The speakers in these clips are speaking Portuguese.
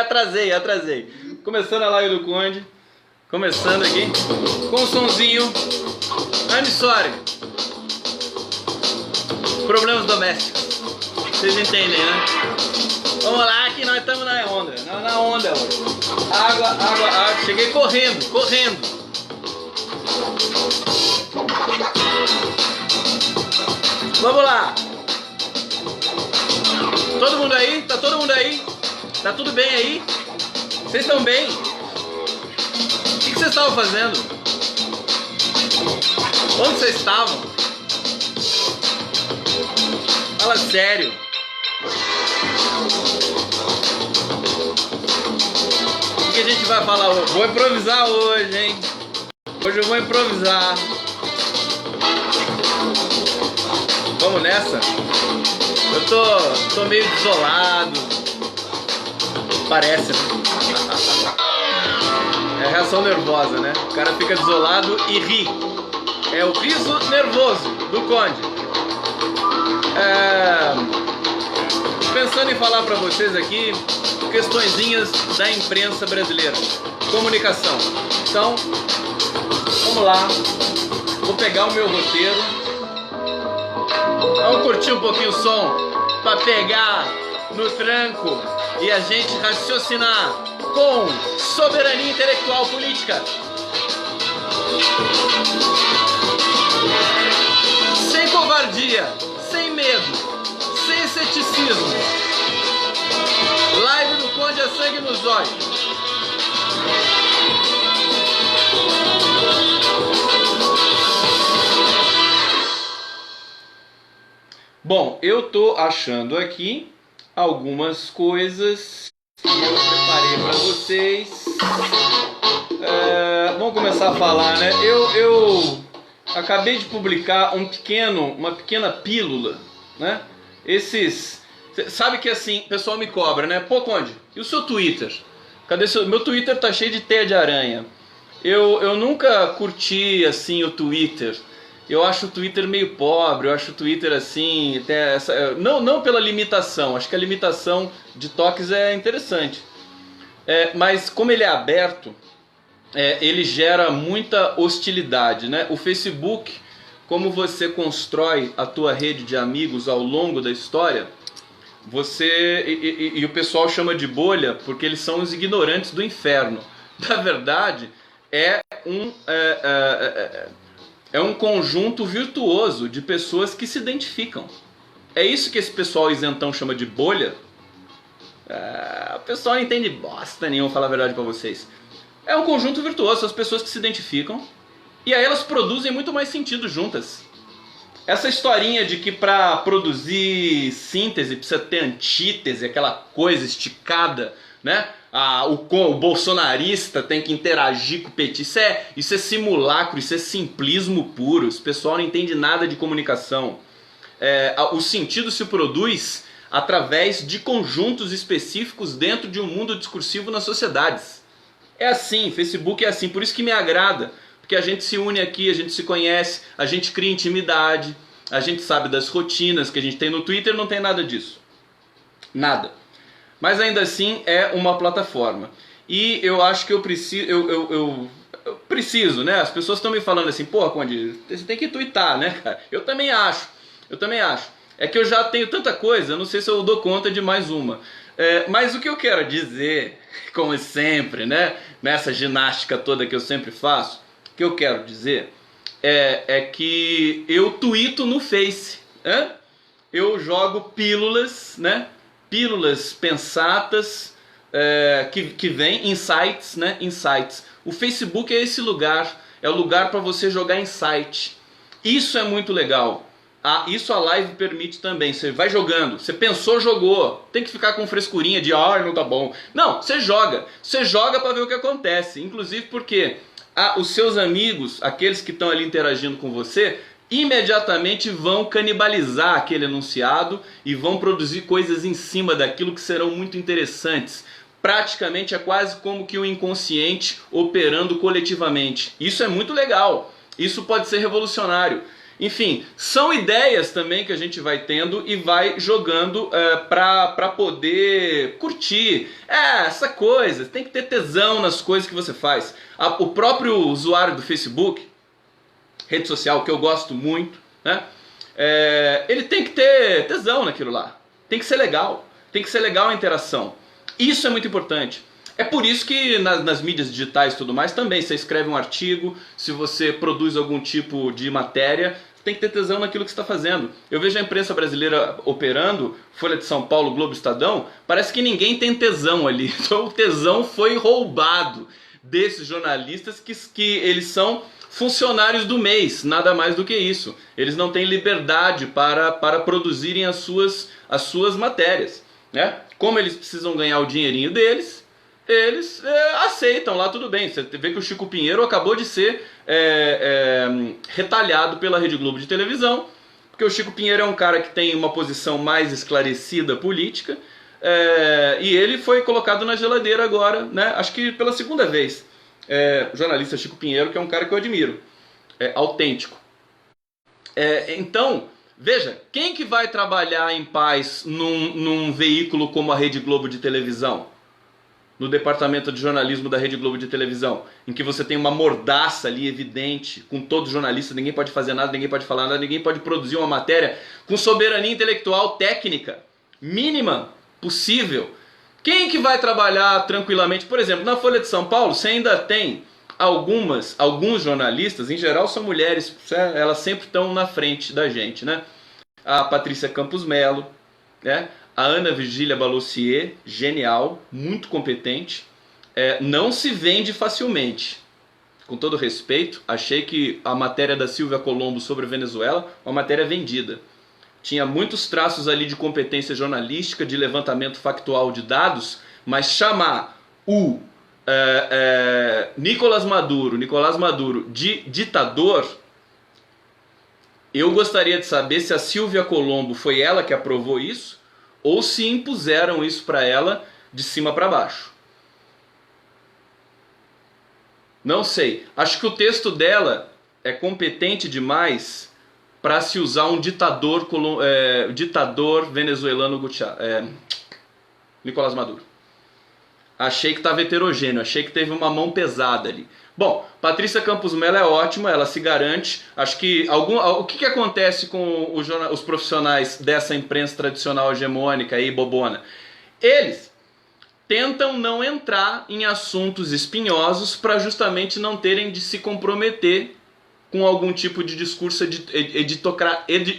Atrasei. Começando a live do Conde. Começando aqui. Com o sonzinho. I'm sorry. Problemas domésticos. Vocês entendem, né? Vamos lá que nós estamos na onda. Na onda hoje. Água. Cheguei correndo. Vamos lá. Todo mundo aí? Tá todo mundo aí? Tá tudo bem aí? Vocês estão bem? O que vocês estavam fazendo? Onde vocês estavam? Fala sério. O que a gente vai falar hoje? Vou improvisar hoje, hein? Hoje eu vou improvisar. Vamos nessa? Eu tô meio desolado. Parece, né? É reação nervosa, né? O cara fica desolado e ri. É o riso nervoso do Conde. Pensando em falar pra vocês aqui questõezinhas da imprensa brasileira. Comunicação. Então, vamos lá. Vou pegar o meu roteiro. Vamos curtir um pouquinho o som para pegar no tranco e a gente raciocinar com soberania intelectual política. Sem covardia, sem medo, sem ceticismo. Live do Conde a sangue nos olhos. Bom, eu tô achando aqui algumas coisas que eu preparei para vocês. Vamos começar a falar, né? Eu acabei de publicar uma pequena pílula, né? Sabe que assim, o pessoal me cobra, né? Pô, Conde, e o seu Twitter? Cadê meu Twitter tá cheio de teia de aranha. Eu nunca curti assim o Twitter. Eu acho o Twitter meio pobre, eu acho o Twitter assim, não pela limitação, acho que a limitação de toques é interessante. Mas como ele é aberto, ele gera muita hostilidade, né? O Facebook, como você constrói a tua rede de amigos ao longo da história, e o pessoal chama de bolha porque eles são os ignorantes do inferno. Na verdade, é um conjunto virtuoso de pessoas que se identificam. É isso que esse pessoal isentão chama de bolha. O pessoal não entende bosta nenhuma, vou falar a verdade pra vocês. É um conjunto virtuoso, são as pessoas que se identificam. E aí elas produzem muito mais sentido juntas. Essa historinha de que pra produzir síntese precisa ter antítese, aquela coisa esticada, né? O bolsonarista tem que interagir com o petista. Isso é simulacro, isso é simplismo puro. Esse pessoal não entende nada de comunicação. O sentido se produz através de conjuntos específicos dentro de um mundo discursivo nas sociedades. É assim, Facebook é assim, por isso que me agrada. Porque a gente se une aqui, a gente se conhece, a gente cria intimidade, a gente sabe das rotinas que a gente tem no Twitter, não tem nada disso. Nada. Mas ainda assim é uma plataforma. E eu acho que eu preciso, né? As pessoas estão me falando assim, pô, Conde, você tem que twittar, né, cara? Eu também acho. É que eu já tenho tanta coisa, eu não sei se eu dou conta de mais uma. Mas o que eu quero dizer, como sempre, né? Nessa ginástica toda que eu sempre faço, o que eu quero dizer é que eu twito no Face. Eu jogo pílulas, né? Pílulas pensatas, que vem, insights, né? Insights. O Facebook é esse lugar, é o lugar para você jogar insight. Isso é muito legal. Isso a live permite também. Você vai jogando, você pensou, jogou. Tem que ficar com frescurinha de, não tá bom. Não, você joga. Você joga para ver o que acontece. Inclusive porque os seus amigos, aqueles que estão ali interagindo com você, imediatamente vão canibalizar aquele enunciado e vão produzir coisas em cima daquilo que serão muito interessantes. Praticamente é quase como que o inconsciente operando coletivamente. Isso é muito legal. Isso pode ser revolucionário. Enfim, são ideias também que a gente vai tendo e vai jogando para poder curtir. Essa coisa, tem que ter tesão nas coisas que você faz. O próprio usuário do Facebook, rede social que eu gosto muito, né? Ele tem que ter tesão naquilo lá. Tem que ser legal. Tem que ser legal a interação. Isso é muito importante. É por isso que nas mídias digitais e tudo mais também, você escreve um artigo, se você produz algum tipo de matéria, tem que ter tesão naquilo que você está fazendo. Eu vejo a imprensa brasileira operando, Folha de São Paulo, Globo, Estadão, parece que ninguém tem tesão ali. Então o tesão foi roubado desses jornalistas que eles são funcionários do mês, nada mais do que isso. Eles não têm liberdade para produzirem as suas matérias, né? Como eles precisam ganhar o dinheirinho deles, eles aceitam lá, tudo bem. Você vê que o Chico Pinheiro acabou de ser retalhado pela Rede Globo de televisão, porque o Chico Pinheiro é um cara que tem uma posição mais esclarecida política, e ele foi colocado na geladeira agora, né? Acho que pela segunda vez. O jornalista Chico Pinheiro, que é um cara que eu admiro, autêntico. Então, veja, quem que vai trabalhar em paz num veículo como a Rede Globo de televisão? No departamento de jornalismo da Rede Globo de televisão, em que você tem uma mordaça ali evidente, com todos os jornalistas, ninguém pode fazer nada, ninguém pode falar nada, ninguém pode produzir uma matéria com soberania intelectual técnica mínima possível. Quem que vai trabalhar tranquilamente? Por exemplo, na Folha de São Paulo, você ainda tem alguns jornalistas, em geral são mulheres, elas sempre estão na frente da gente, né? A Patrícia Campos Melo, né? A Ana Virgília Balussier, genial, muito competente, não se vende facilmente. Com todo respeito, achei que a matéria da Silvia Colombo sobre a Venezuela, uma matéria vendida. Tinha muitos traços ali de competência jornalística, de levantamento factual de dados, mas chamar o Nicolás Maduro de ditador, eu gostaria de saber se a Silvia Colombo foi ela que aprovou isso, ou se impuseram isso para ela de cima para baixo. Não sei. Acho que o texto dela é competente demais para se usar um ditador venezuelano, Nicolás Maduro. Achei que estava heterogêneo, achei que teve uma mão pesada ali. Bom, Patrícia Campos Melo é ótima, ela se garante. Acho que o que acontece com os profissionais dessa imprensa tradicional hegemônica e bobona? Eles tentam não entrar em assuntos espinhosos para justamente não terem de se comprometer com algum tipo de discurso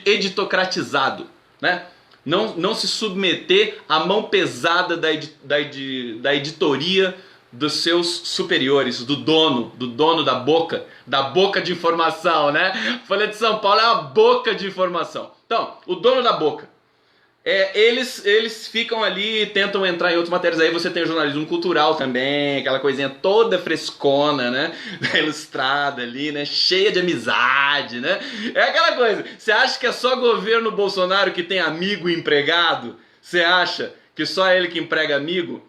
editocratizado, né? Não se submeter à mão pesada da editoria dos seus superiores, do dono da boca de informação, né? Folha de São Paulo é uma boca de informação. Então, o dono da boca. Eles ficam ali e tentam entrar em outras matérias. Aí você tem o jornalismo cultural também, aquela coisinha toda frescona, né? Ilustrada ali, né? Cheia de amizade, né? É aquela coisa. Você acha que é só governo Bolsonaro que tem amigo e empregado? Você acha que só ele que emprega amigo?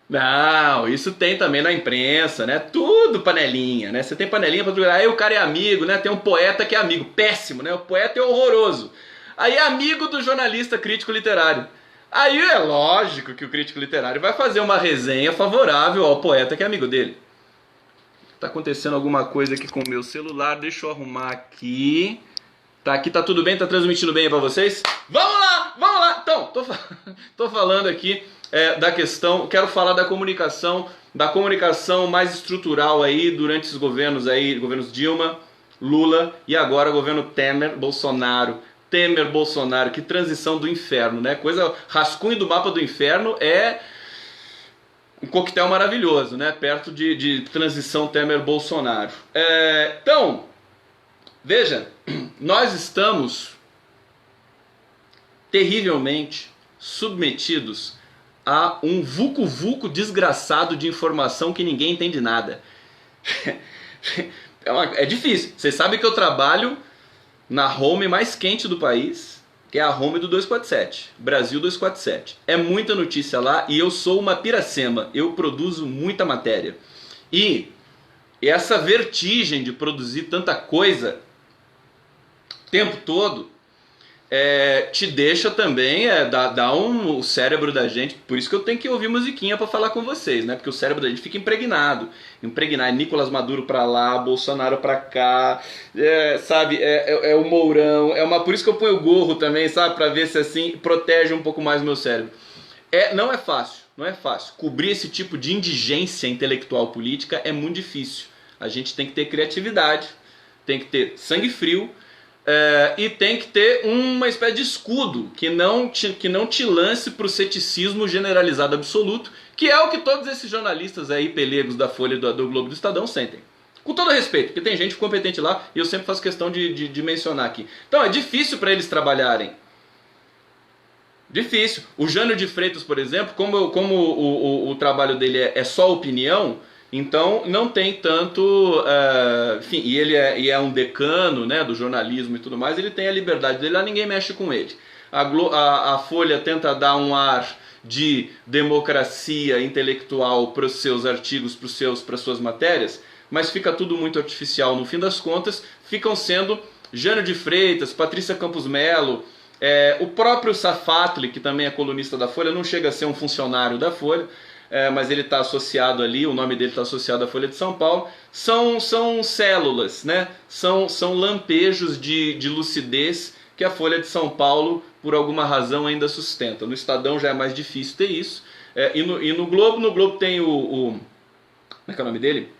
Não, isso tem também na imprensa, né? Tudo panelinha, né? Você tem panelinha pra tudo. Aí o cara é amigo, né? Tem um poeta que é amigo. Péssimo, né? O poeta é horroroso. Aí é amigo do jornalista crítico literário. Aí é lógico que o crítico literário vai fazer uma resenha favorável ao poeta que é amigo dele. Tá acontecendo alguma coisa aqui com o meu celular. Deixa eu arrumar aqui. Tá, aqui tá tudo bem? Tá transmitindo bem aí pra vocês? Vamos lá! Vamos lá! Então, tô falando aqui da questão, quero falar da comunicação mais estrutural aí durante esses governos aí, governos Dilma, Lula e agora o governo Temer, Bolsonaro, que transição do inferno, né? Rascunho do mapa do inferno é um coquetel maravilhoso, né? Perto de transição Temer-Bolsonaro. Então, veja, nós estamos terrivelmente submetidos a um vucu-vucu desgraçado de informação que ninguém entende nada. É difícil. Vocês sabem que eu trabalho na home mais quente do país, que é a home do 247, Brasil 247. É muita notícia lá e eu sou uma piracema. Eu produzo muita matéria. E essa vertigem de produzir tanta coisa tempo todo, te deixa também, o cérebro da gente, por isso que eu tenho que ouvir musiquinha para falar com vocês, né? Porque o cérebro da gente fica impregnado, Nicolás Maduro para lá, Bolsonaro para cá, sabe, o Mourão, por isso que eu ponho o gorro também, sabe, para ver se assim protege um pouco mais o meu cérebro. Não é fácil, cobrir esse tipo de indigência intelectual política é muito difícil, a gente tem que ter criatividade, tem que ter sangue frio, e tem que ter uma espécie de escudo que não te lance para o ceticismo generalizado absoluto, que é o que todos esses jornalistas aí, pelegos da Folha, do Globo, do Estadão sentem. Com todo respeito, porque tem gente competente lá e eu sempre faço questão de mencionar aqui. Então é difícil para eles trabalharem. Difícil. O Jânio de Freitas, por exemplo, como o trabalho dele é só opinião, então não tem tanto, enfim, e ele é um decano, né, do jornalismo e tudo mais, ele tem a liberdade dele, lá ninguém mexe com ele. A Folha tenta dar um ar de democracia intelectual para os seus artigos, para as suas matérias, mas fica tudo muito artificial. No fim das contas, ficam sendo Jânio de Freitas, Patrícia Campos Melo, o próprio Safatli, que também é colunista da Folha, não chega a ser um funcionário da Folha, mas ele está associado ali, o nome dele está associado à Folha de São Paulo, são células, né? São lampejos de lucidez que a Folha de São Paulo, por alguma razão, ainda sustenta. No Estadão já é mais difícil ter isso. E no Globo tem como é que é o nome dele?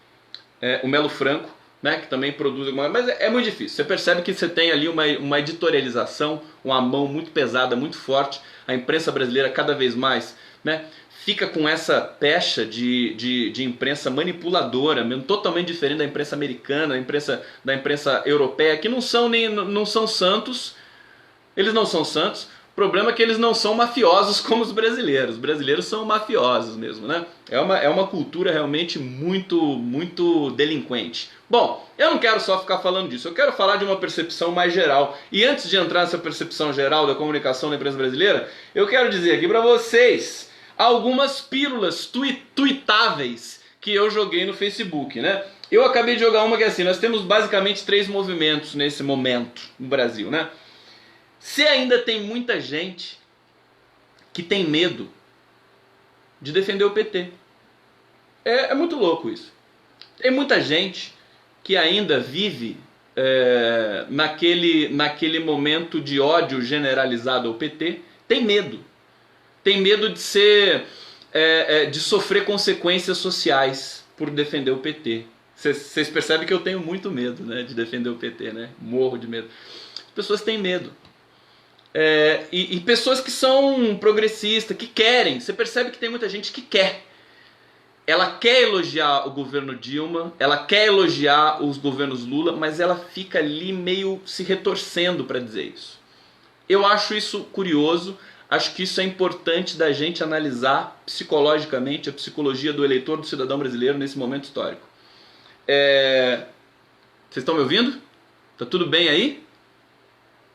O Melo Franco, né, que também produz alguma coisa, mas é muito difícil. Você percebe que você tem ali uma editorialização, uma mão muito pesada, muito forte. A imprensa brasileira cada vez mais, né, fica com essa pecha de imprensa manipuladora, mesmo, totalmente diferente da imprensa americana, da imprensa europeia, que não são santos. Eles não são santos. O problema é que eles não são mafiosos como os brasileiros. Os brasileiros são mafiosos mesmo, né? É uma cultura realmente muito, muito delinquente. Bom, eu não quero só ficar falando disso, eu quero falar de uma percepção mais geral. E antes de entrar nessa percepção geral da comunicação da imprensa brasileira, eu quero dizer aqui para vocês algumas pílulas tuitáveis que eu joguei no Facebook, né? Eu acabei de jogar uma que é assim, nós temos basicamente 3 movimentos nesse momento no Brasil, né? Se ainda tem muita gente que tem medo de defender o PT. É muito louco isso. Tem muita gente que ainda vive naquele momento de ódio generalizado ao PT. Tem medo. Tem medo de de sofrer consequências sociais por defender o PT. Vocês percebem que eu tenho muito medo, né, de defender o PT, né? Morro de medo. As pessoas têm medo. E pessoas que são progressistas, que querem. Você percebe que tem muita gente que quer. Ela quer elogiar o governo Dilma, ela quer elogiar os governos Lula, mas ela fica ali meio se retorcendo para dizer isso. Eu acho isso curioso, acho que isso é importante da gente analisar psicologicamente a psicologia do eleitor, do cidadão brasileiro nesse momento histórico. Vocês estão me ouvindo? Tá tudo bem aí?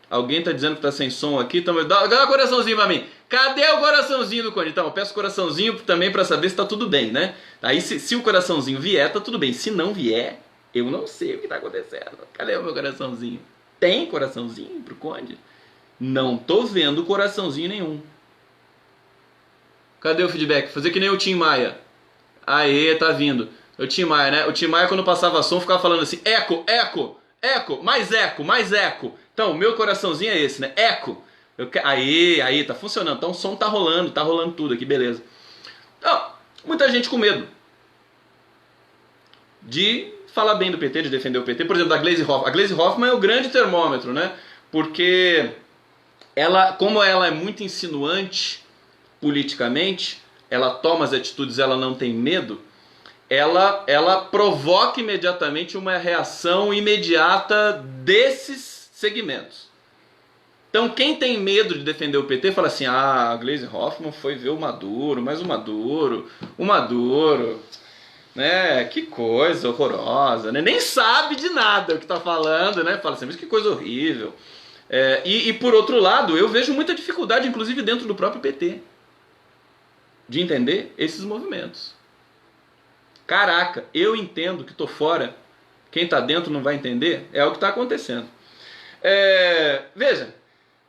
Alguém tá dizendo que tá sem som aqui? Dá um coraçãozinho pra mim. Cadê o coraçãozinho do Conde? Então, eu peço coraçãozinho também pra saber se tá tudo bem, né? Aí se o coraçãozinho vier, tá tudo bem. Se não vier, eu não sei o que tá acontecendo. Cadê o meu coraçãozinho? Tem coraçãozinho pro Conde? Não tô vendo coraçãozinho nenhum. Cadê o feedback? Fazer que nem o Tim Maia. Aê, tá vindo. O Tim Maia, né? O Tim Maia, quando passava som, ficava falando assim: eco, eco, eco, mais eco, mais eco. Então, o meu coraçãozinho é esse, né? Eco. Aí, tá funcionando. Então, o som tá rolando tudo aqui, beleza. Então, muita gente com medo de falar bem do PT, de defender o PT. Por exemplo, da Gleisi Hoffmann. A Gleisi Hoffmann é o grande termômetro, né? Porque como ela é muito insinuante politicamente, ela toma as atitudes, ela não tem medo, ela provoca imediatamente uma reação imediata desses segmentos. Então quem tem medo de defender o PT fala assim: a Gleisi Hoffmann foi ver o Maduro, mas o Maduro, né, que coisa horrorosa, né? Nem sabe de nada o que está falando, né? Fala assim, mas que coisa horrível. E por outro lado, eu vejo muita dificuldade, inclusive dentro do próprio PT, de entender esses movimentos. Caraca, eu entendo que tô fora, quem tá dentro não vai entender, é o que está acontecendo. Veja,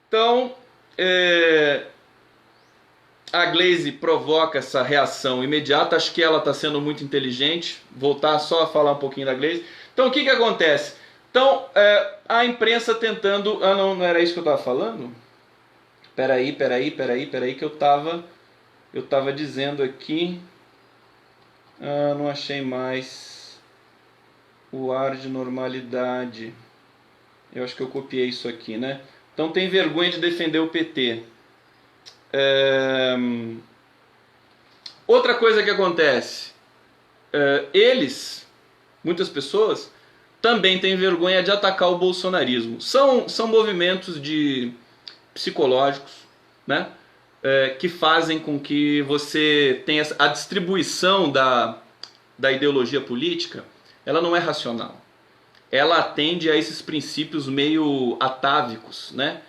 então, a Glaze provoca essa reação imediata. Acho que ela está sendo muito inteligente. Voltar só a falar um pouquinho da Glaze. Então, o que acontece? Então, a imprensa tentando... Ah, não era isso que eu estava falando? Peraí, que eu estava dizendo aqui... Ah, não achei mais o ar de normalidade. Eu acho que eu copiei isso aqui, né? Então tem vergonha de defender o PT. Outra coisa que acontece. Muitas pessoas, também têm vergonha de atacar o bolsonarismo. São movimentos psicológicos, né? Que fazem com que você tenha a distribuição da ideologia política. Ela não é racional. Ela atende a esses princípios meio atávicos, né?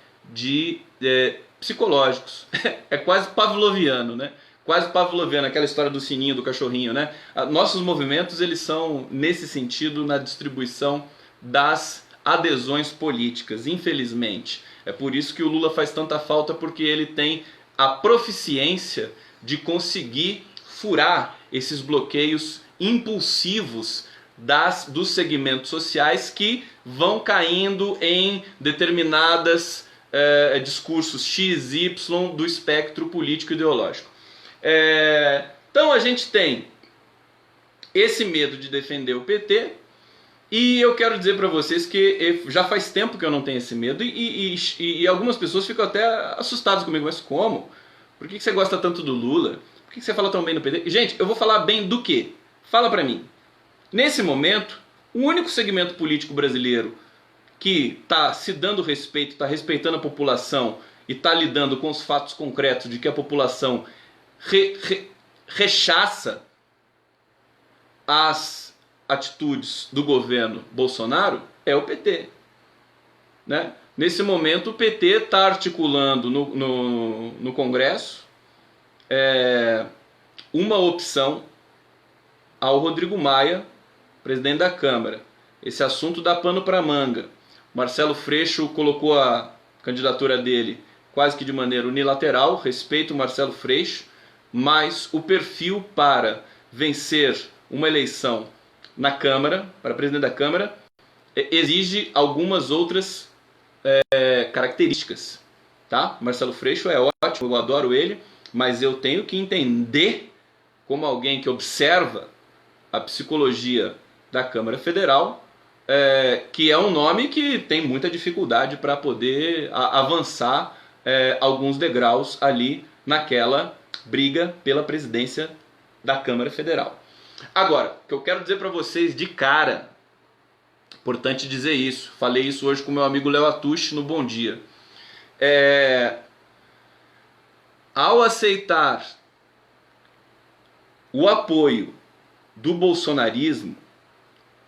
Psicológicos. É quase pavloviano, né? Quase pavloviano, aquela história do sininho, do cachorrinho, né? Nossos movimentos, eles são, nesse sentido, na distribuição das adesões políticas, infelizmente. É por isso que o Lula faz tanta falta, porque ele tem a proficiência de conseguir furar esses bloqueios impulsivos dos segmentos sociais que vão caindo em determinadas discursos X, Y do espectro político-ideológico. Então a gente tem esse medo de defender o PT, e eu quero dizer para vocês que já faz tempo que eu não tenho esse medo, e algumas pessoas ficam até assustadas comigo. Mas como? Por que você gosta tanto do Lula? Por que você fala tão bem do PT? Gente, eu vou falar bem do quê? Fala para mim. Nesse momento, o único segmento político brasileiro que está se dando respeito, está respeitando a população e está lidando com os fatos concretos de que a população rechaça as atitudes do governo Bolsonaro é o PT. Né? Nesse momento, o PT está articulando no Congresso uma opção ao Rodrigo Maia, presidente da Câmara. Esse assunto dá pano para manga. Marcelo Freixo colocou a candidatura dele quase que de maneira unilateral. Respeito o Marcelo Freixo, mas o perfil para vencer uma eleição na Câmara, para presidente da Câmara, exige algumas outras características. Tá? Marcelo Freixo é ótimo, eu adoro ele, mas eu tenho que entender, como alguém que observa a psicologia da Câmara Federal, que é um nome que tem muita dificuldade para poder avançar alguns degraus ali naquela briga pela presidência da Câmara Federal. Agora, o que eu quero dizer para vocês de cara, importante dizer isso, falei isso hoje com meu amigo Léo Atush no Bom Dia. Ao aceitar o apoio do bolsonarismo,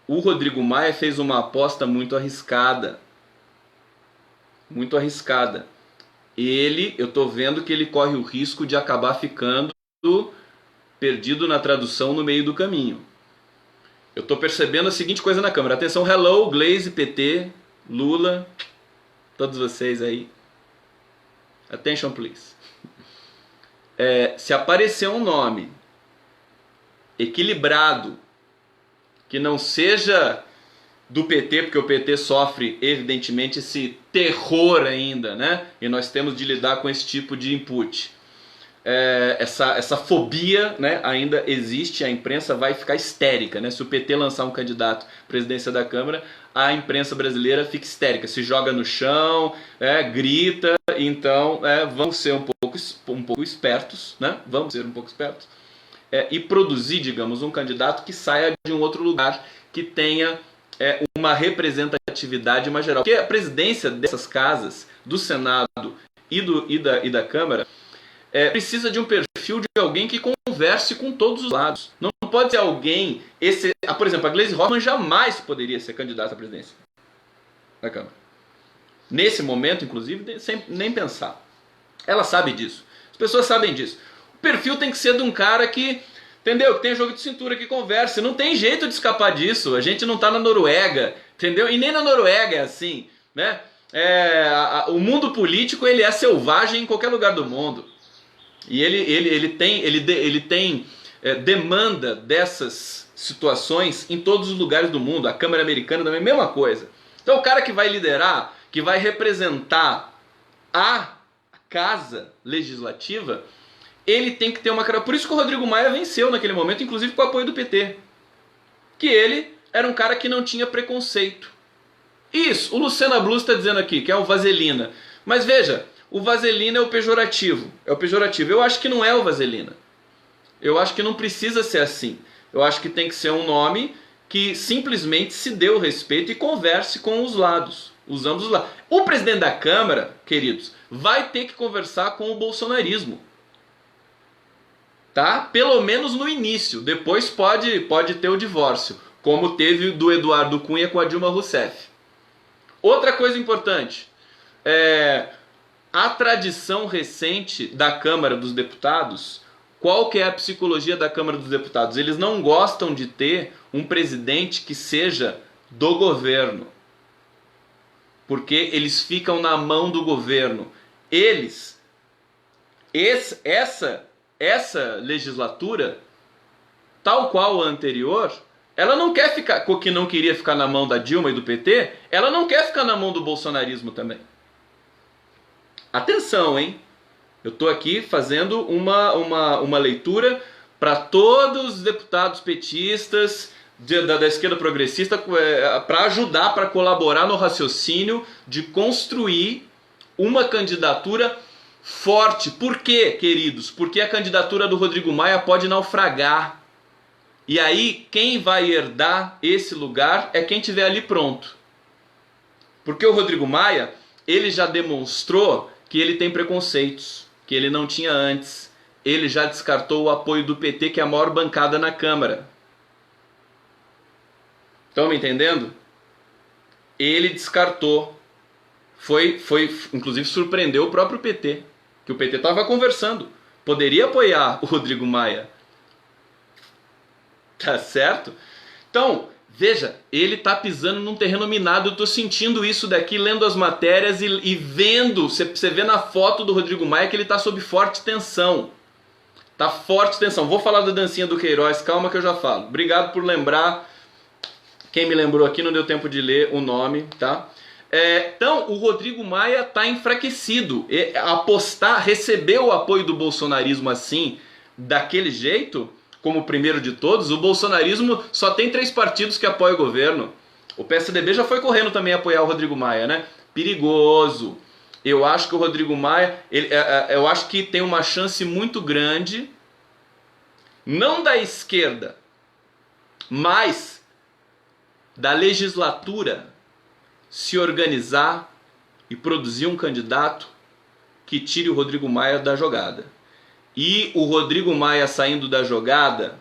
o Rodrigo Maia fez uma aposta muito arriscada. Muito arriscada. Eu estou vendo que ele corre o risco de acabar ficando perdido na tradução no meio do caminho. Eu estou percebendo a seguinte coisa na Câmara. Atenção, hello, Glaze, PT, Lula, todos vocês aí. Attention, please. Se aparecer um nome equilibrado, que não seja do PT, porque o PT sofre, evidentemente, esse terror ainda, né? E nós temos de lidar com esse tipo de input. Essa fobia, né, ainda existe, a imprensa vai ficar histérica, né? Se o PT lançar um candidato à presidência da Câmara, a imprensa brasileira fica histérica, se joga no chão, grita. Então vamos ser um pouco espertos, né? Vamos ser um pouco espertos e produzir, digamos, um candidato que saia de um outro lugar, que tenha uma representatividade mais geral. Porque a presidência dessas casas, do Senado e da Câmara, precisa de um perfil de alguém que converse com todos os lados. Não pode ser alguém... por exemplo, a Gleisi Hoffmann jamais poderia ser candidata à presidência da Câmara. Nesse momento, inclusive, sem nem pensar. Ela sabe disso. As pessoas sabem disso. O perfil tem que ser de um cara que... Entendeu? Que tem jogo de cintura, que conversa. Não tem jeito de escapar disso. A gente não está na Noruega. Entendeu? E nem na Noruega é assim, né? O mundo político ele é selvagem em qualquer lugar do mundo. E ele tem demanda dessas situações em todos os lugares do mundo. A Câmara Americana também é a mesma coisa. Então o cara que vai liderar, que vai representar a casa legislativa, ele tem que ter uma cara. Por isso que o Rodrigo Maia venceu naquele momento, inclusive com o apoio do PT. Que ele era um cara que não tinha preconceito. Isso, o Lucena Blues está dizendo aqui, que é o vaselina. Mas veja, o vaselina é o pejorativo. É o pejorativo. Eu acho que não é o vaselina. Eu acho que não precisa ser assim. Eu acho que tem que ser um nome que simplesmente se dê o respeito e converse com os lados. Os ambos os lados. O presidente da Câmara, queridos, vai ter que conversar com o bolsonarismo. Tá? Pelo menos no início. Depois pode ter o divórcio. Como teve do Eduardo Cunha com a Dilma Rousseff. Outra coisa importante. A tradição recente da Câmara dos Deputados, qual que é a psicologia da Câmara dos Deputados? Eles não gostam de ter um presidente que seja do governo. Porque eles ficam na mão do governo. Essa legislatura, tal qual a anterior, ela não quer ficar, que não queria ficar na mão da Dilma e do PT, ela não quer ficar na mão do bolsonarismo também. Atenção, hein? Eu estou aqui fazendo uma leitura para todos os deputados petistas da esquerda progressista, para ajudar, para colaborar no raciocínio de construir uma candidatura forte. Por quê, queridos? Porque a candidatura do Rodrigo Maia pode naufragar. E aí, quem vai herdar esse lugar é quem estiver ali pronto. Porque o Rodrigo Maia, ele já demonstrou que ele tem preconceitos, que ele não tinha antes. Ele já descartou o apoio do PT, que é a maior bancada na Câmara. Estão me entendendo? Ele descartou. Inclusive surpreendeu o próprio PT. Que o PT estava conversando. Poderia apoiar o Rodrigo Maia. Tá certo? Então, veja, ele tá pisando num terreno minado. Eu tô sentindo isso daqui, lendo as matérias e vendo. Você vê na foto do Rodrigo Maia que ele tá sob forte tensão. Tá forte tensão. Vou falar da dancinha do Queiroz, calma que eu já falo. Obrigado por lembrar. Quem me lembrou aqui, não deu tempo de ler o nome, tá? Então, o Rodrigo Maia tá enfraquecido. Receber o apoio do bolsonarismo assim, daquele jeito, como o primeiro de todos, o bolsonarismo só tem 3 partidos que apoiam o governo. O PSDB já foi correndo também apoiar o Rodrigo Maia, né? Perigoso. Eu acho que o Rodrigo Maia, eu acho que tem uma chance muito grande, não da esquerda, mas da legislatura se organizar e produzir um candidato que tire o Rodrigo Maia da jogada. E o Rodrigo Maia saindo da jogada,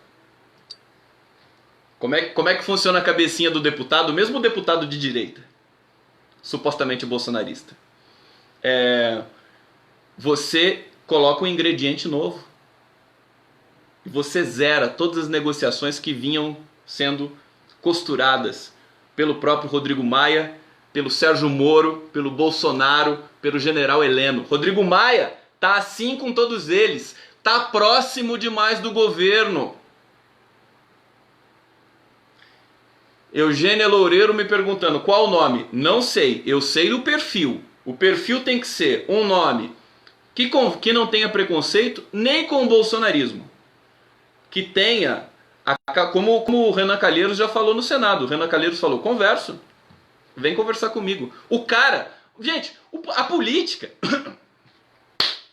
como é que funciona a cabecinha do deputado, mesmo o deputado de direita, supostamente bolsonarista? Você coloca um ingrediente novo e você zera todas as negociações que vinham sendo costuradas pelo próprio Rodrigo Maia, pelo Sérgio Moro, pelo Bolsonaro, pelo general Heleno. Rodrigo Maia tá assim com todos eles, tá próximo demais do governo. Eugênia Loureiro me perguntando qual o nome. Não sei, eu sei o perfil. O perfil tem que ser um nome que não tenha preconceito nem com o bolsonarismo. Que tenha, como o Renan Calheiros já falou no Senado. O Renan Calheiros falou, converso. Vem conversar comigo. O cara, gente, a política...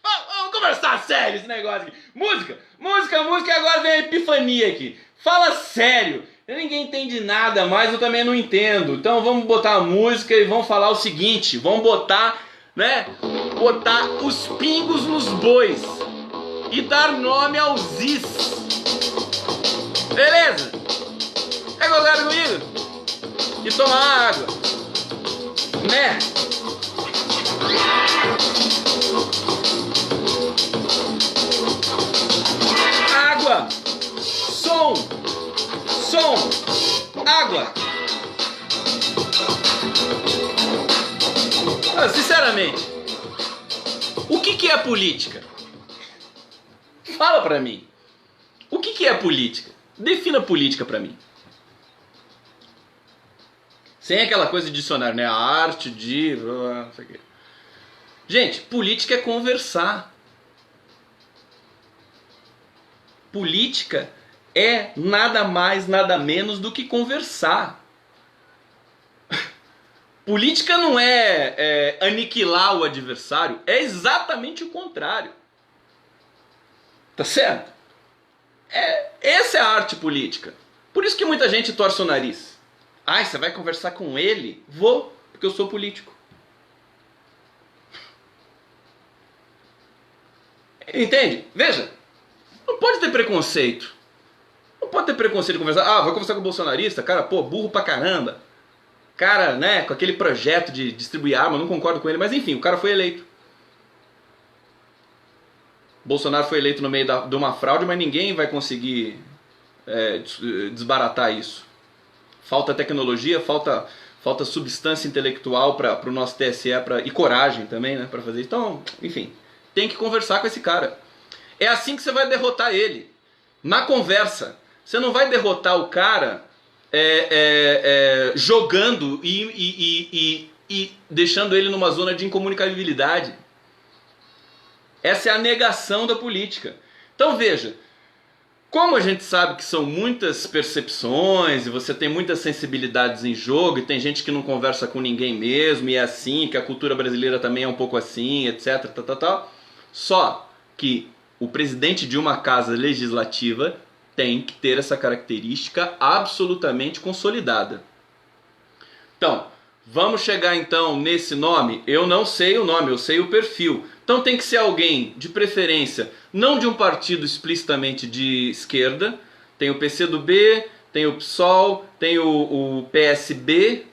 Vamos conversar sério esse negócio aqui. Música, e agora vem a epifania aqui. Fala sério. Ninguém entende nada mais, eu também não entendo. Então vamos botar a música e vamos falar o seguinte. Vamos botar, botar os pingos nos bois. E dar nome aos is. Beleza? Pega o cara comigo. E toma água. Né? Água. Som. Água. Sinceramente, o que é política? Fala pra mim. O que é política? Defina política pra mim. Sem aquela coisa de dicionário, né? A arte de... não sei o quê. Gente, política é conversar. Política é nada mais, nada menos do que conversar. Política não é aniquilar o adversário, é exatamente o contrário. Tá certo? Essa é a arte política. Por isso que muita gente torce o nariz. Ai, você vai conversar com ele? Vou, porque eu sou político. Entende? Veja, não pode ter preconceito. Não pode ter preconceito de conversar. Ah, vou conversar com o bolsonarista, cara, pô, burro pra caramba. Cara, né, com aquele projeto de distribuir arma, não concordo com ele, mas enfim, o cara foi eleito. Bolsonaro foi eleito no meio de uma fraude, mas ninguém vai conseguir desbaratar isso. Falta tecnologia, falta substância intelectual para o nosso TSE e coragem também, né, para fazer isso. Então, enfim, tem que conversar com esse cara. É assim que você vai derrotar ele. Na conversa. Você não vai derrotar o cara jogando e deixando ele numa zona de incomunicabilidade. Essa é a negação da política. Então veja, como a gente sabe que são muitas percepções e você tem muitas sensibilidades em jogo e tem gente que não conversa com ninguém mesmo e é assim, que a cultura brasileira também é um pouco assim, etc. Só que o presidente de uma casa legislativa tem que ter essa característica absolutamente consolidada. Então, vamos chegar então nesse nome? Eu não sei o nome, eu sei o perfil. Então tem que ser alguém, de preferência, não de um partido explicitamente de esquerda. Tem o PCdoB, tem o PSOL, tem o PSB,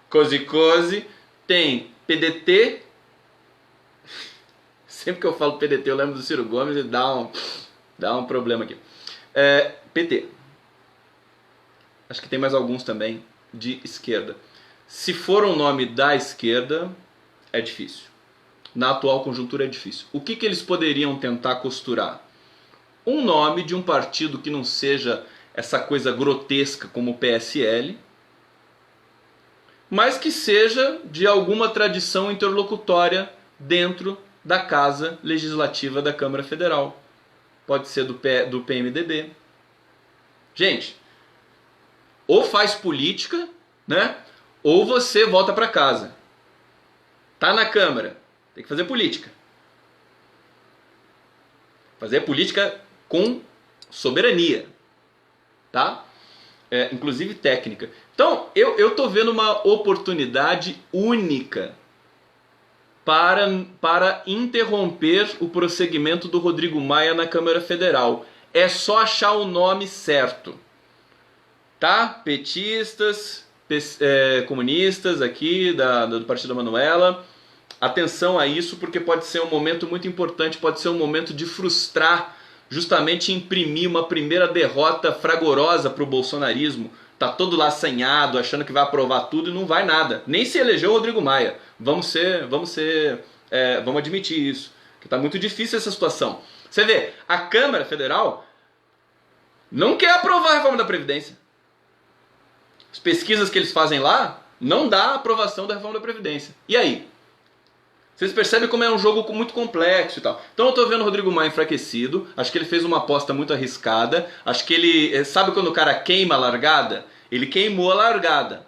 cosi, tem PDT. Sempre que eu falo PDT eu lembro do Ciro Gomes e dá um problema aqui. PT. Acho que tem mais alguns também de esquerda. Se for um nome da esquerda, é difícil. Na atual conjuntura é difícil. O que eles poderiam tentar costurar? Um nome de um partido que não seja essa coisa grotesca como o PSL, mas que seja de alguma tradição interlocutória dentro da Casa Legislativa da Câmara Federal. Pode ser do PMDB. Gente, ou faz política, né? Ou você volta para casa. Tá na Câmara, tem que fazer política. Fazer política com soberania, tá? Inclusive técnica. Então, eu tô vendo uma oportunidade única para interromper o prosseguimento do Rodrigo Maia na Câmara Federal. É só achar o nome certo. Tá? Petistas, comunistas aqui do Partido da Manuela. Atenção a isso, porque pode ser um momento muito importante, pode ser um momento de frustrar, justamente imprimir uma primeira derrota fragorosa para o bolsonarismo. Tá todo lá assanhado, achando que vai aprovar tudo e não vai nada. Nem se elegeu o Rodrigo Maia. Vamos admitir isso. Que tá muito difícil essa situação. Você vê, a Câmara Federal não quer aprovar a reforma da Previdência. As pesquisas que eles fazem lá não dá a aprovação da reforma da Previdência. E aí? Vocês percebem como é um jogo muito complexo e tal. Então eu tô vendo o Rodrigo Maia enfraquecido. Acho que ele fez uma aposta muito arriscada. Acho que ele... Sabe quando o cara queima a largada? Ele queimou a largada.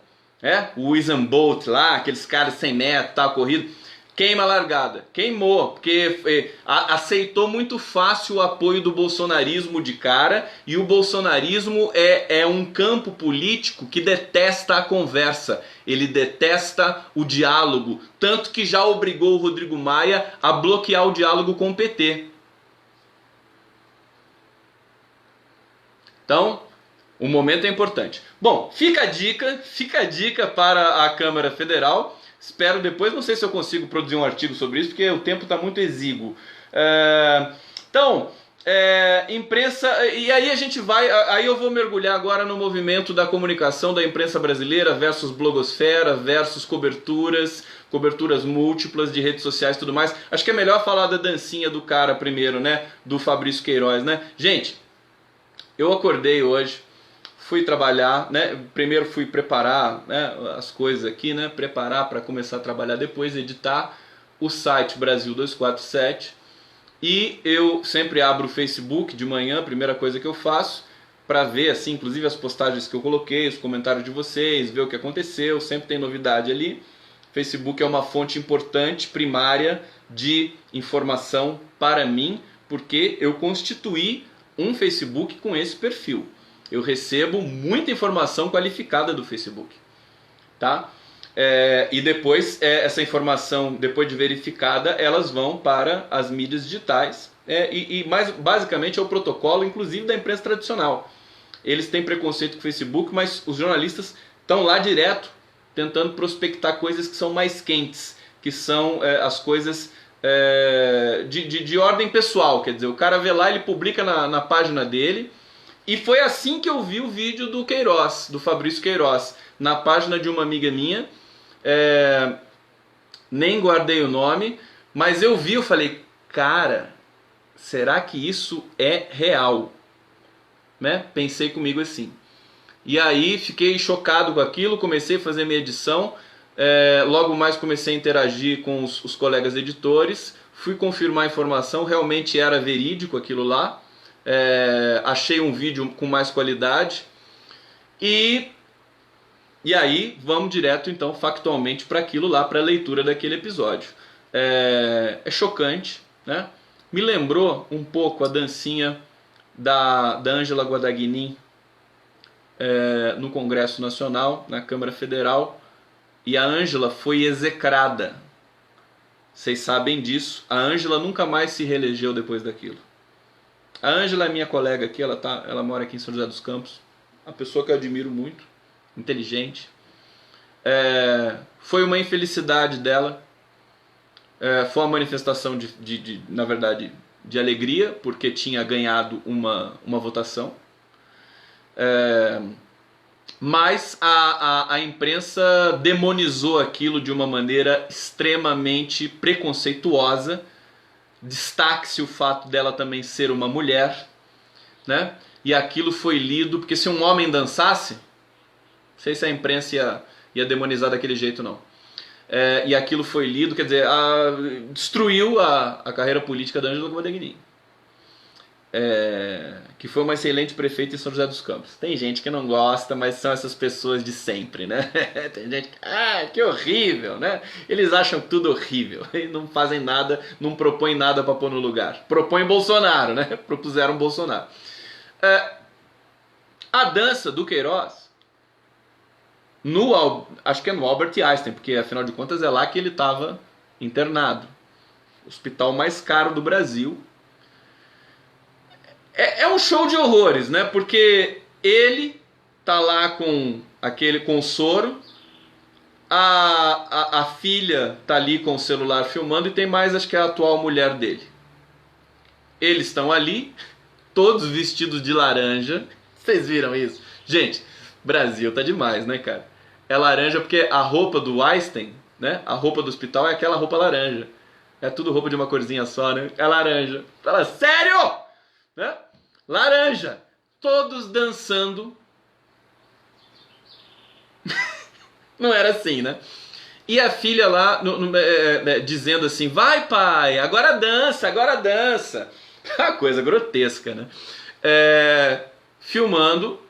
O Usain Bolt lá, aqueles caras 100 metros, tal, corrido. Queima a largada. Queimou, porque aceitou muito fácil o apoio do bolsonarismo de cara, e o bolsonarismo é um campo político que detesta a conversa, ele detesta o diálogo, tanto que já obrigou o Rodrigo Maia a bloquear o diálogo com o PT. Então, o momento é importante. Bom, fica a dica para a Câmara Federal. Espero depois, não sei se eu consigo produzir um artigo sobre isso, porque o tempo está muito exíguo. Então, imprensa, e aí a gente vai, aí eu vou mergulhar agora no movimento da comunicação da imprensa brasileira versus blogosfera, versus coberturas múltiplas de redes sociais e tudo mais. Acho que é melhor falar da dancinha do cara primeiro, né? Do Fabrício Queiroz, né? Gente, eu acordei hoje, fui trabalhar, né? Primeiro fui preparar, né, as coisas aqui, né? Preparar para começar a trabalhar, depois editar o site Brasil 247. E eu sempre abro o Facebook de manhã, a primeira coisa que eu faço, para ver, assim, inclusive as postagens que eu coloquei, os comentários de vocês, ver o que aconteceu, sempre tem novidade ali. Facebook é uma fonte importante, primária, de informação para mim, porque eu constituí um Facebook com esse perfil. Eu recebo muita informação qualificada do Facebook, tá? E depois, essa informação, depois de verificada, elas vão para as mídias digitais. Mais basicamente é o protocolo, inclusive da imprensa tradicional. Eles têm preconceito com o Facebook, mas os jornalistas estão lá direto, tentando prospectar coisas que são mais quentes, que são as coisas de ordem pessoal. Quer dizer, o cara vê lá, ele publica na página dele. E foi assim que eu vi o vídeo do Queiroz, do Fabrício Queiroz, na página de uma amiga minha. Nem guardei o nome, mas eu vi, eu falei, cara, será que isso é real? Né? Pensei comigo assim. E aí fiquei chocado com aquilo, comecei a fazer minha edição, logo mais comecei a interagir com os colegas editores, fui confirmar a informação, realmente era verídico aquilo lá, achei um vídeo com mais qualidade, e aí vamos direto então factualmente para aquilo lá, para a leitura daquele episódio. É chocante, né? Me lembrou um pouco a dancinha da Ângela Guadagnin, no Congresso Nacional, na Câmara Federal, e a Ângela foi execrada. Vocês sabem disso. A Ângela nunca mais se reelegeu depois daquilo. A Ângela é minha colega aqui, ela mora aqui em São José dos Campos, uma pessoa que eu admiro muito, inteligente. Foi uma infelicidade dela, foi uma manifestação na verdade, de alegria, porque tinha ganhado uma votação. Mas a imprensa demonizou aquilo de uma maneira extremamente preconceituosa. Destaque-se o fato dela também ser uma mulher, né? E aquilo foi lido, porque se um homem dançasse, não sei se a imprensa ia demonizar daquele jeito, não. E aquilo foi lido, quer dizer, destruiu a carreira política da Ângela Guadagnin. Que foi uma excelente prefeita em São José dos Campos. Tem gente que não gosta, mas são essas pessoas de sempre, né? Tem gente que horrível, né? Eles acham tudo horrível e não fazem nada, não propõem nada para pôr no lugar. Propõem Bolsonaro, né? Propuseram Bolsonaro. A dança do Queiroz, acho que é no Albert Einstein, porque afinal de contas é lá que ele estava internado. Hospital mais caro do Brasil. É um show de horrores, né? Porque ele tá lá com o soro, a filha tá ali com o celular filmando e tem mais, acho que é a atual mulher dele. Eles estão ali, todos vestidos de laranja. Vocês viram isso? Gente, Brasil tá demais, né, cara? É laranja porque a roupa do Einstein, né? A roupa do hospital é aquela roupa laranja. É tudo roupa de uma corzinha só, né? É laranja. Fala, sério? Né? Laranja, todos dançando. Não era assim, né? E a filha lá dizendo assim, vai pai, agora dança, agora dança. Uma coisa grotesca, né? Filmando,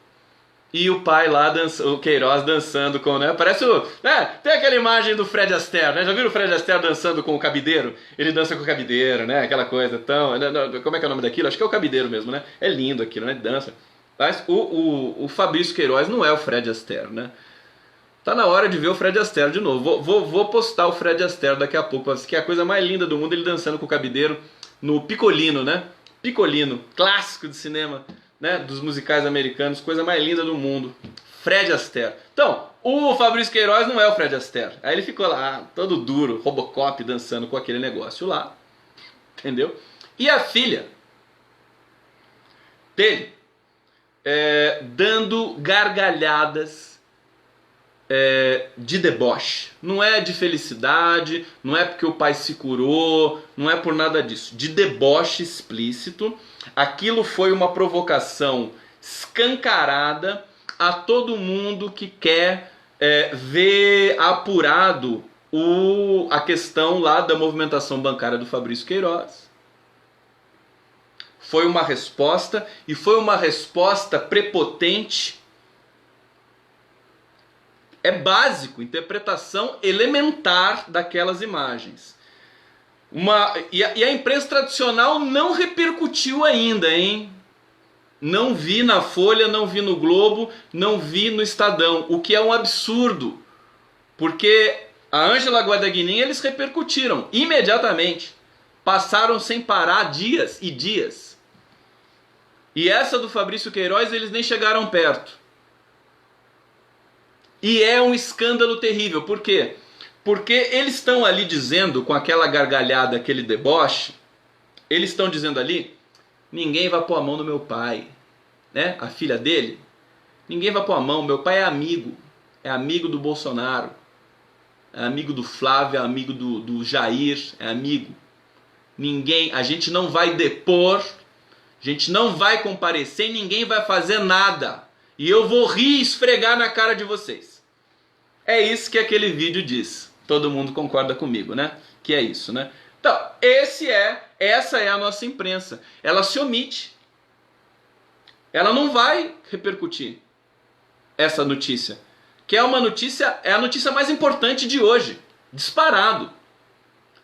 e o pai lá, o Queiroz dançando com, né? Parece tem aquela imagem do Fred Astaire, né? Já viram o Fred Astaire dançando com o cabideiro? Ele dança com o cabideiro, né? Aquela coisa tão... Como é que é o nome daquilo? Acho que é o cabideiro mesmo, né? É lindo aquilo, né? Dança. Mas o Fabrício Queiroz não é o Fred Astaire, né? Tá na hora de ver o Fred Astaire de novo. Vou postar o Fred Astaire daqui a pouco, que é a coisa mais linda do mundo, ele dançando com o cabideiro no Piccolino, né? Piccolino, clássico de cinema, né, dos musicais americanos, coisa mais linda do mundo. Fred Astaire. Então, o Fabrício Queiroz não é o Fred Astaire. Aí ele ficou lá, todo duro, Robocop, dançando com aquele negócio lá. Entendeu? E a filha dele, dando gargalhadas de deboche. Não é de felicidade, não é porque o pai se curou, não é por nada disso. De deboche explícito. Aquilo foi uma provocação escancarada a todo mundo que quer ver apurado a questão lá da movimentação bancária do Fabrício Queiroz. Foi uma resposta, e foi uma resposta prepotente. É básico, interpretação elementar daquelas imagens. E a imprensa tradicional não repercutiu ainda, hein? Não vi na Folha, não vi no Globo, não vi no Estadão, o que é um absurdo, porque a Ângela Guadagnino eles repercutiram imediatamente, passaram sem parar dias e dias. E essa do Fabrício Queiroz eles nem chegaram perto. E é um escândalo terrível. Por quê? Porque eles estão ali dizendo, com aquela gargalhada, aquele deboche, eles estão dizendo ali, ninguém vai pôr a mão no meu pai. Né? A filha dele, ninguém vai pôr a mão, meu pai é amigo do Bolsonaro, é amigo do Flávio, é amigo do Jair, é amigo. Ninguém, a gente não vai depor, a gente não vai comparecer, ninguém vai fazer nada. E eu vou rir e esfregar na cara de vocês. É isso que aquele vídeo diz. Todo mundo concorda comigo, né? Que é isso, né? Então, essa é a nossa imprensa. Ela se omite. Ela não vai repercutir essa notícia. Que é uma notícia, é a notícia mais importante de hoje. Disparado.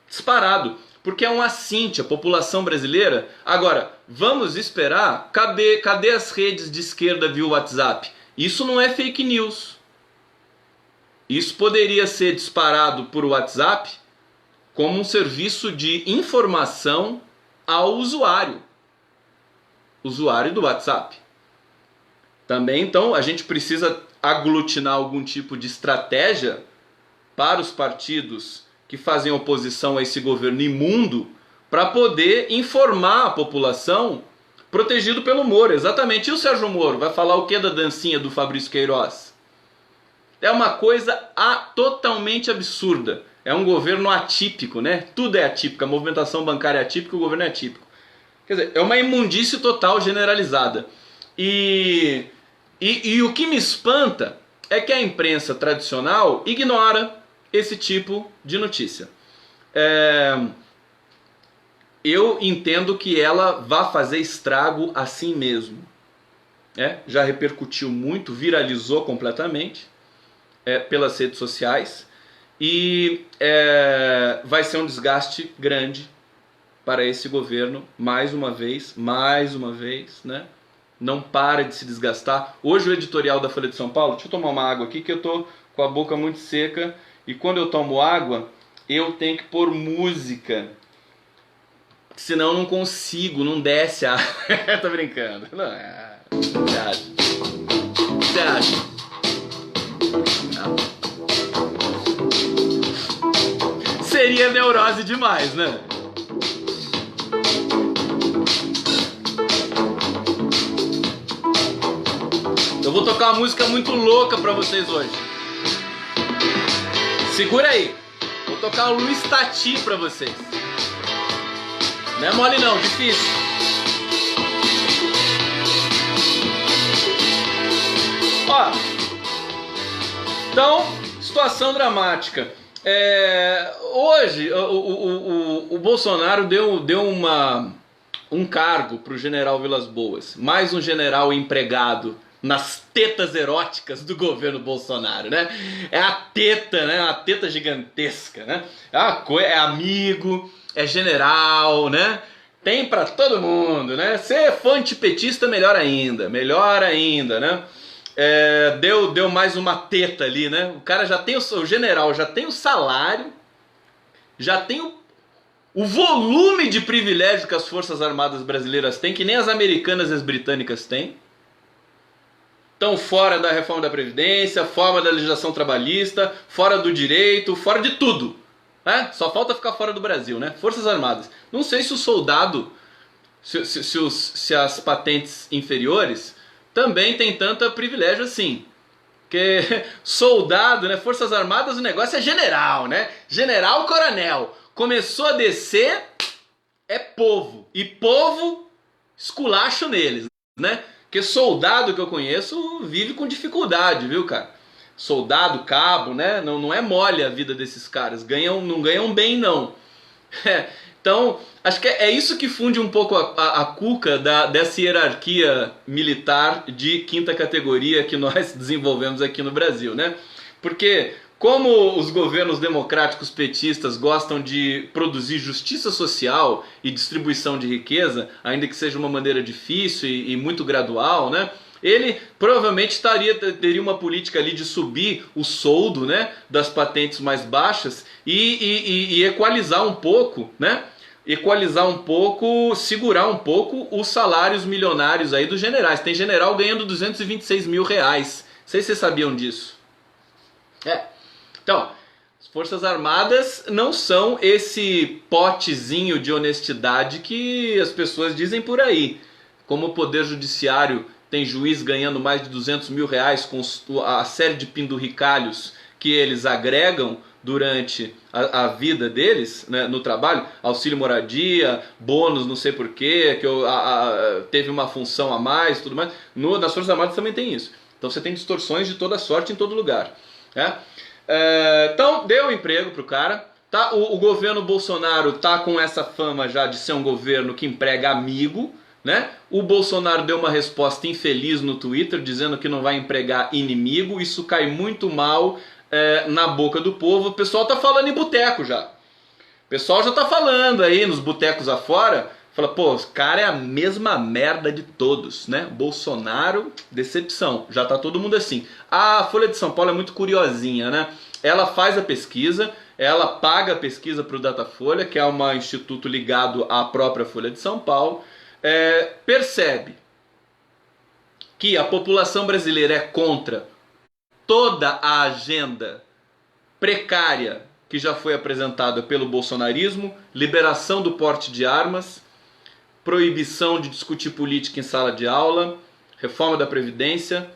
Disparado. Porque é um assinte à população brasileira. Agora, vamos esperar. Cadê as redes de esquerda via WhatsApp? Isso não é fake news. Isso poderia ser disparado por WhatsApp como um serviço de informação ao usuário. Usuário do WhatsApp. Também, então, a gente precisa aglutinar algum tipo de estratégia para os partidos que fazem oposição a esse governo imundo, para poder informar a população protegido pelo Moro. Exatamente. E o Sérgio Moro vai falar o que da dancinha do Fabrício Queiroz? É uma coisa totalmente absurda. É um governo atípico, né? Tudo é atípico. A movimentação bancária é atípica, o governo é atípico. Quer dizer, é uma imundície total generalizada. E o que me espanta é que a imprensa tradicional ignora esse tipo de notícia. Eu entendo que ela vai fazer estrago assim mesmo. Já repercutiu muito, viralizou completamente pelas redes sociais e vai ser um desgaste grande para esse governo, mais uma vez, né? Não para de se desgastar. Hoje o editorial da Folha de São Paulo, deixa eu tomar uma água aqui que eu tô com a boca muito seca e quando eu tomo água eu tenho que pôr música, senão eu não consigo, não desce a... Tô brincando. Não, você acha? Você acha? Não. Seria neurose demais, né? Eu vou tocar uma música muito louca pra vocês hoje. Segura aí. Vou tocar o Luiz Tati pra vocês. Não é mole não, difícil. Ó. Então, situação dramática. Hoje, o Bolsonaro deu um cargo pro general Vilas Boas. Mais um general empregado nas tetas eróticas do governo Bolsonaro, né? É a teta, né? A teta gigantesca, né? É amigo, é general, né? Tem pra todo mundo, né? Se é fã antipetista, melhor ainda, né? Deu mais uma teta ali, né? O cara já tem o general já tem o salário, já tem o volume de privilégio que as Forças Armadas brasileiras têm, que nem as americanas e as britânicas têm. Estão fora da reforma da Previdência, fora da legislação trabalhista, fora do direito, fora de tudo. Né? Só falta ficar fora do Brasil, né? Forças Armadas. Não sei se o soldado se as patentes inferiores também têm tanto privilégio assim. Porque soldado, né, Forças Armadas, o negócio é general, né? General, coronel. Começou a descer, é povo. E povo, esculacho neles, né? Porque soldado que eu conheço vive com dificuldade, viu, cara? Soldado, cabo, né? Não é mole a vida desses caras. Não ganham bem, não. Então, acho que é isso que funde um pouco a cuca dessa hierarquia militar de quinta categoria que nós desenvolvemos aqui no Brasil, né? Porque como os governos democráticos petistas gostam de produzir justiça social e distribuição de riqueza, ainda que seja uma maneira difícil e muito gradual, né? Ele provavelmente teria uma política ali de subir o soldo, né, das patentes mais baixas e equalizar um pouco, né? Equalizar um pouco, segurar um pouco os salários milionários aí dos generais. Tem general ganhando 226 mil reais. Não sei se vocês sabiam disso. Então, as Forças Armadas não são esse potezinho de honestidade que as pessoas dizem por aí. Como o Poder Judiciário tem juiz ganhando mais de 200 mil reais com a série de pinduricalhos que eles agregam durante a vida deles, né, no trabalho, auxílio moradia, bônus, não sei porquê, que teve uma função a mais, tudo mais. Nas Forças Armadas também tem isso. Então você tem distorções de toda sorte em todo lugar. Né? Então deu emprego pro cara. Tá? O governo Bolsonaro tá com essa fama já de ser um governo que emprega amigo. Né? O Bolsonaro deu uma resposta infeliz no Twitter, dizendo que não vai empregar inimigo. Isso cai muito mal na boca do povo. O pessoal tá falando em boteco já. O pessoal já tá falando aí nos botecos afora. Fala, pô, os cara é a mesma merda de todos, né? Bolsonaro, decepção. Já tá todo mundo assim. A Folha de São Paulo é muito curiosinha, né? Ela faz a pesquisa, ela paga a pesquisa pro Datafolha, que é um instituto ligado à própria Folha de São Paulo. Percebe que a população brasileira é contra toda a agenda precária que já foi apresentada pelo bolsonarismo, liberação do porte de armas, proibição de discutir política em sala de aula, reforma da Previdência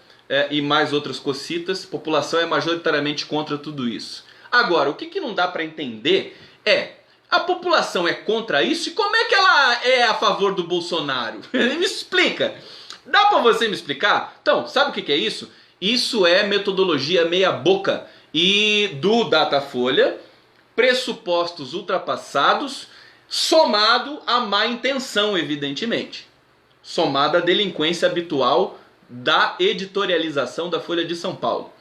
e mais outras cocitas. A população é majoritariamente contra tudo isso. Agora, o que não dá para entender a população é contra isso e como é que ela é a favor do Bolsonaro? Me explica. Dá para você me explicar? Então, sabe o que é isso? Isso é metodologia meia boca e do Datafolha, pressupostos ultrapassados, somado à má intenção, evidentemente. Somado à delinquência habitual da editorialização da Folha de São Paulo.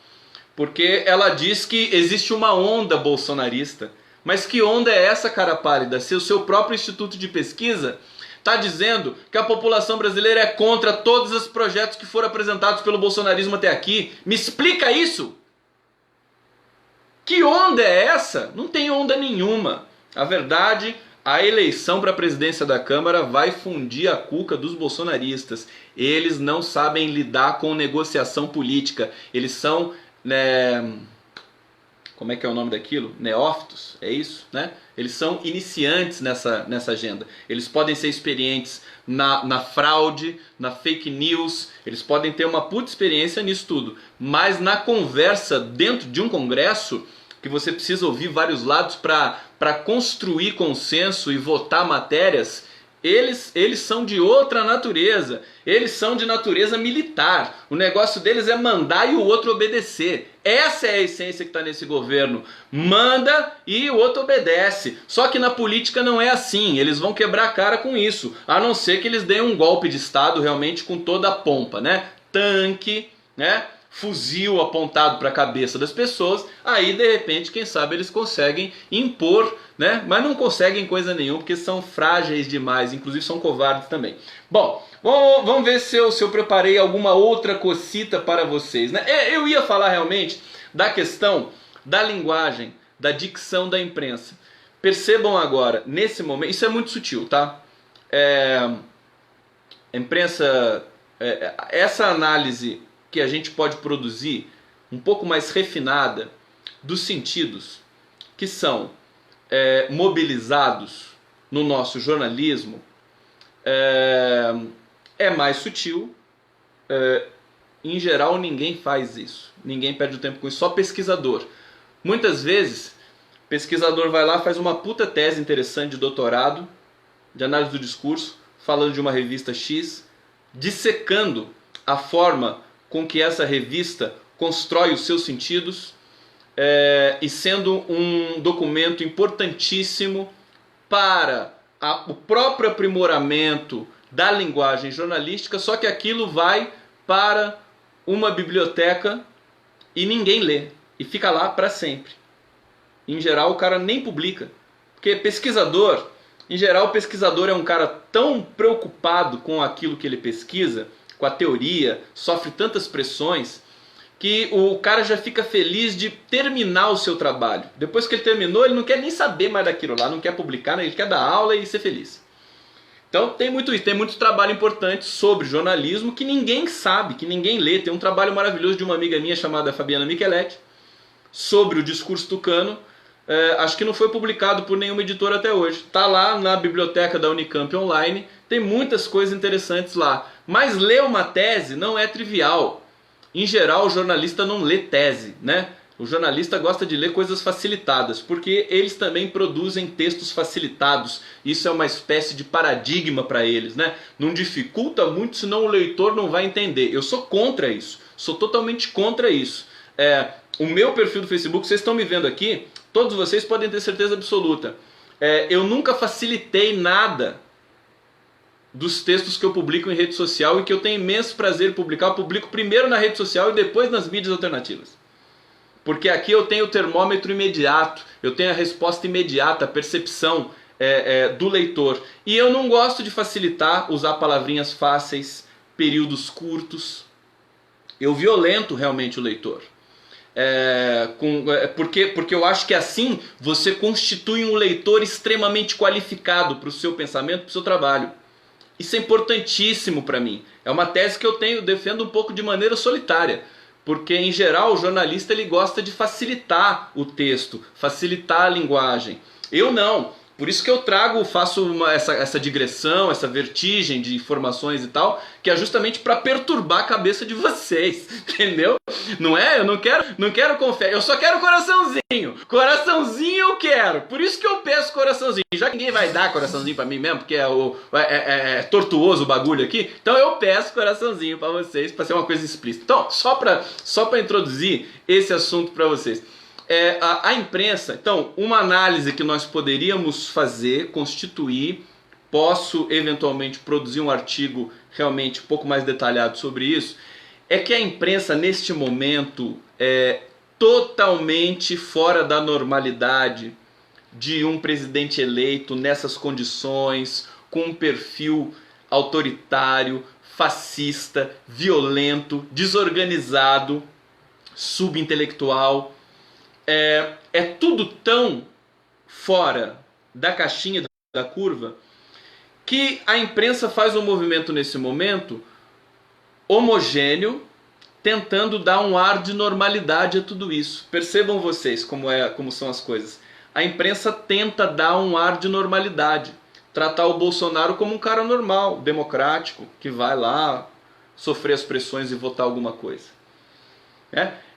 Porque ela diz que existe uma onda bolsonarista. Mas que onda é essa, cara pálida? Se o seu próprio instituto de pesquisa está dizendo que a população brasileira é contra todos os projetos que foram apresentados pelo bolsonarismo até aqui. Me explica isso! Que onda é essa? Não tem onda nenhuma. A verdade, a eleição para a presidência da Câmara vai fundir a cuca dos bolsonaristas. Eles não sabem lidar com negociação política. Eles são... como é que é o nome daquilo? Neófitos, é isso? Né? Eles são iniciantes nessa agenda. Eles podem ser experientes na fraude, na fake news, eles podem ter uma puta experiência nisso tudo. Mas na conversa dentro de um congresso, que você precisa ouvir vários lados para construir consenso e votar matérias, eles são de outra natureza. Eles são de natureza militar. O negócio deles é mandar e o outro obedecer. Essa é a essência que está nesse governo. Manda e o outro obedece. Só que na política não é assim. Eles vão quebrar a cara com isso. A não ser que eles deem um golpe de Estado realmente com toda a pompa, né? Tanque, né? Fuzil apontado para a cabeça das pessoas. Aí de repente, quem sabe eles conseguem impor, né? Mas não conseguem coisa nenhuma porque são frágeis demais. Inclusive são covardes também. Bom, vamos ver se eu preparei alguma outra cocita para vocês, né? Eu ia falar realmente da questão da linguagem, da dicção da imprensa. Percebam agora, nesse momento, isso é muito sutil, tá? A imprensa, essa análise que a gente pode produzir um pouco mais refinada dos sentidos que são mobilizados no nosso jornalismo é mais sutil. Em geral, ninguém faz isso. Ninguém perde o tempo com isso, só pesquisador. Muitas vezes, pesquisador vai lá, faz uma puta tese interessante de doutorado, de análise do discurso, falando de uma revista X, dissecando a forma com que essa revista constrói os seus sentidos, e sendo um documento importantíssimo para o próprio aprimoramento da linguagem jornalística, só que aquilo vai para uma biblioteca e ninguém lê, e fica lá para sempre. Em geral, o cara nem publica, porque pesquisador, em geral, o pesquisador é um cara tão preocupado com aquilo que ele pesquisa, com a teoria, sofre tantas pressões, que o cara já fica feliz de terminar o seu trabalho. Depois que ele terminou, ele não quer nem saber mais daquilo lá, não quer publicar, ele quer dar aula e ser feliz. Então tem muito isso, tem muito trabalho importante sobre jornalismo que ninguém sabe, que ninguém lê. Tem um trabalho maravilhoso de uma amiga minha chamada Fabiana Micheletti sobre o discurso tucano. Acho que não foi publicado por nenhuma editora até hoje. Está lá na biblioteca da Unicamp online, tem muitas coisas interessantes lá. Mas ler uma tese não é trivial. Em geral, o jornalista não lê tese, né? O jornalista gosta de ler coisas facilitadas, porque eles também produzem textos facilitados. Isso é uma espécie de paradigma para eles, né? Não dificulta muito, senão o leitor não vai entender. Eu sou contra isso, sou totalmente contra isso. O meu perfil do Facebook, vocês estão me vendo aqui, todos vocês podem ter certeza absoluta. Eu nunca facilitei nada dos textos que eu publico em rede social e que eu tenho imenso prazer em publicar. Eu publico primeiro na rede social e depois nas mídias alternativas. Porque aqui eu tenho o termômetro imediato, eu tenho a resposta imediata, a percepção do leitor. E eu não gosto de facilitar, usar palavrinhas fáceis, períodos curtos. Eu violento realmente o leitor. Porque eu acho que assim você constitui um leitor extremamente qualificado para o seu pensamento, para o seu trabalho. Isso é importantíssimo para mim. É uma tese que eu defendo um pouco de maneira solitária. Porque, em geral, o jornalista ele gosta de facilitar o texto, facilitar a linguagem. Eu não. Por isso que eu faço essa digressão, essa vertigem de informações e tal, que é justamente para perturbar a cabeça de vocês, entendeu? Não é? Eu não quero confete, eu só quero coraçãozinho. Coraçãozinho eu quero. Por isso que eu peço coraçãozinho. Já que ninguém vai dar coraçãozinho para mim mesmo, porque é tortuoso o bagulho aqui, então eu peço coraçãozinho para vocês, para ser uma coisa explícita. Então, só para introduzir esse assunto para vocês. A imprensa, então, uma análise que nós poderíamos fazer, constituir, posso eventualmente produzir um artigo realmente um pouco mais detalhado sobre isso, é que a imprensa neste momento é totalmente fora da normalidade de um presidente eleito nessas condições, com um perfil autoritário, fascista, violento, desorganizado, subintelectual. É tudo tão fora da caixinha da curva que a imprensa faz um movimento nesse momento homogêneo, tentando dar um ar de normalidade a tudo isso. Percebam vocês como são as coisas. A imprensa tenta dar um ar de normalidade, tratar o Bolsonaro como um cara normal, democrático, que vai lá sofrer as pressões e votar alguma coisa.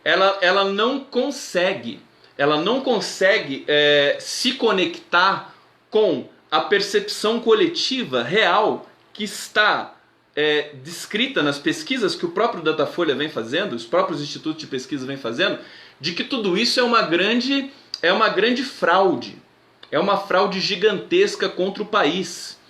Ela não consegue se conectar com a percepção coletiva real que está descrita nas pesquisas que o próprio Datafolha vem fazendo, os próprios institutos de pesquisa vêm fazendo, de que tudo isso é uma grande fraude, é uma fraude gigantesca contra o país.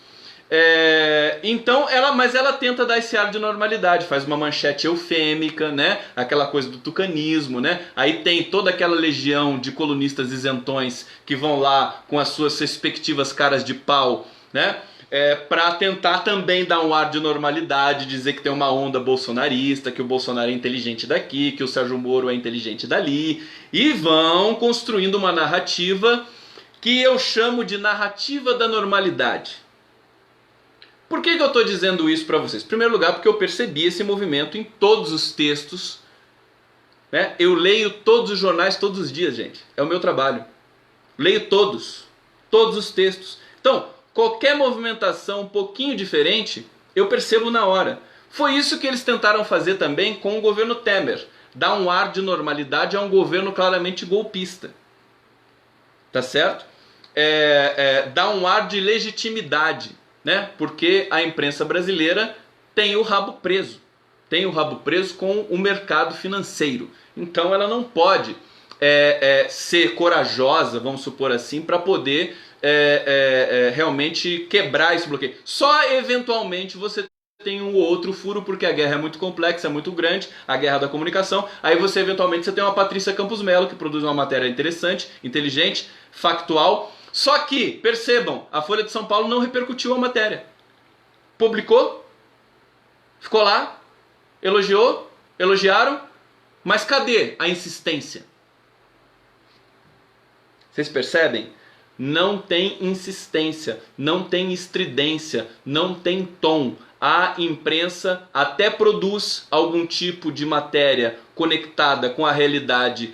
Então, mas ela tenta dar esse ar de normalidade, faz uma manchete eufêmica, né? Aquela coisa do tucanismo, né? Aí tem toda aquela legião de colunistas isentões que vão lá com as suas respectivas caras de pau, né? Para tentar também dar um ar de normalidade, dizer que tem uma onda bolsonarista, que o Bolsonaro é inteligente daqui, que o Sérgio Moro é inteligente dali, e vão construindo uma narrativa que eu chamo de narrativa da normalidade. Por que eu estou dizendo isso para vocês? Em primeiro lugar, porque eu percebi esse movimento em todos os textos. Né? Eu leio todos os jornais todos os dias, gente. É o meu trabalho. Leio todos os textos. Então, Qualquer movimentação um pouquinho diferente, eu percebo na hora. Foi isso que eles tentaram fazer também com o governo Temer. Dar um ar de normalidade a um governo claramente golpista. Tá certo? Dar um ar de legitimidade, né? Porque a imprensa brasileira tem o rabo preso. Tem o rabo preso com o mercado financeiro. Então ela não pode ser corajosa, vamos supor assim, para poder realmente quebrar esse bloqueio. Só eventualmente você tem um ou outro furo, porque a guerra é muito complexa, é muito grande, a guerra da comunicação. Aí você eventualmente tem uma Patrícia Campos Melo, que produz uma matéria interessante, inteligente, factual. Só que, percebam, a Folha de São Paulo não repercutiu a matéria. Publicou, ficou lá, elogiaram, mas cadê a insistência? Vocês percebem? Não tem insistência, não tem estridência, não tem tom. A imprensa até produz algum tipo de matéria conectada com a realidade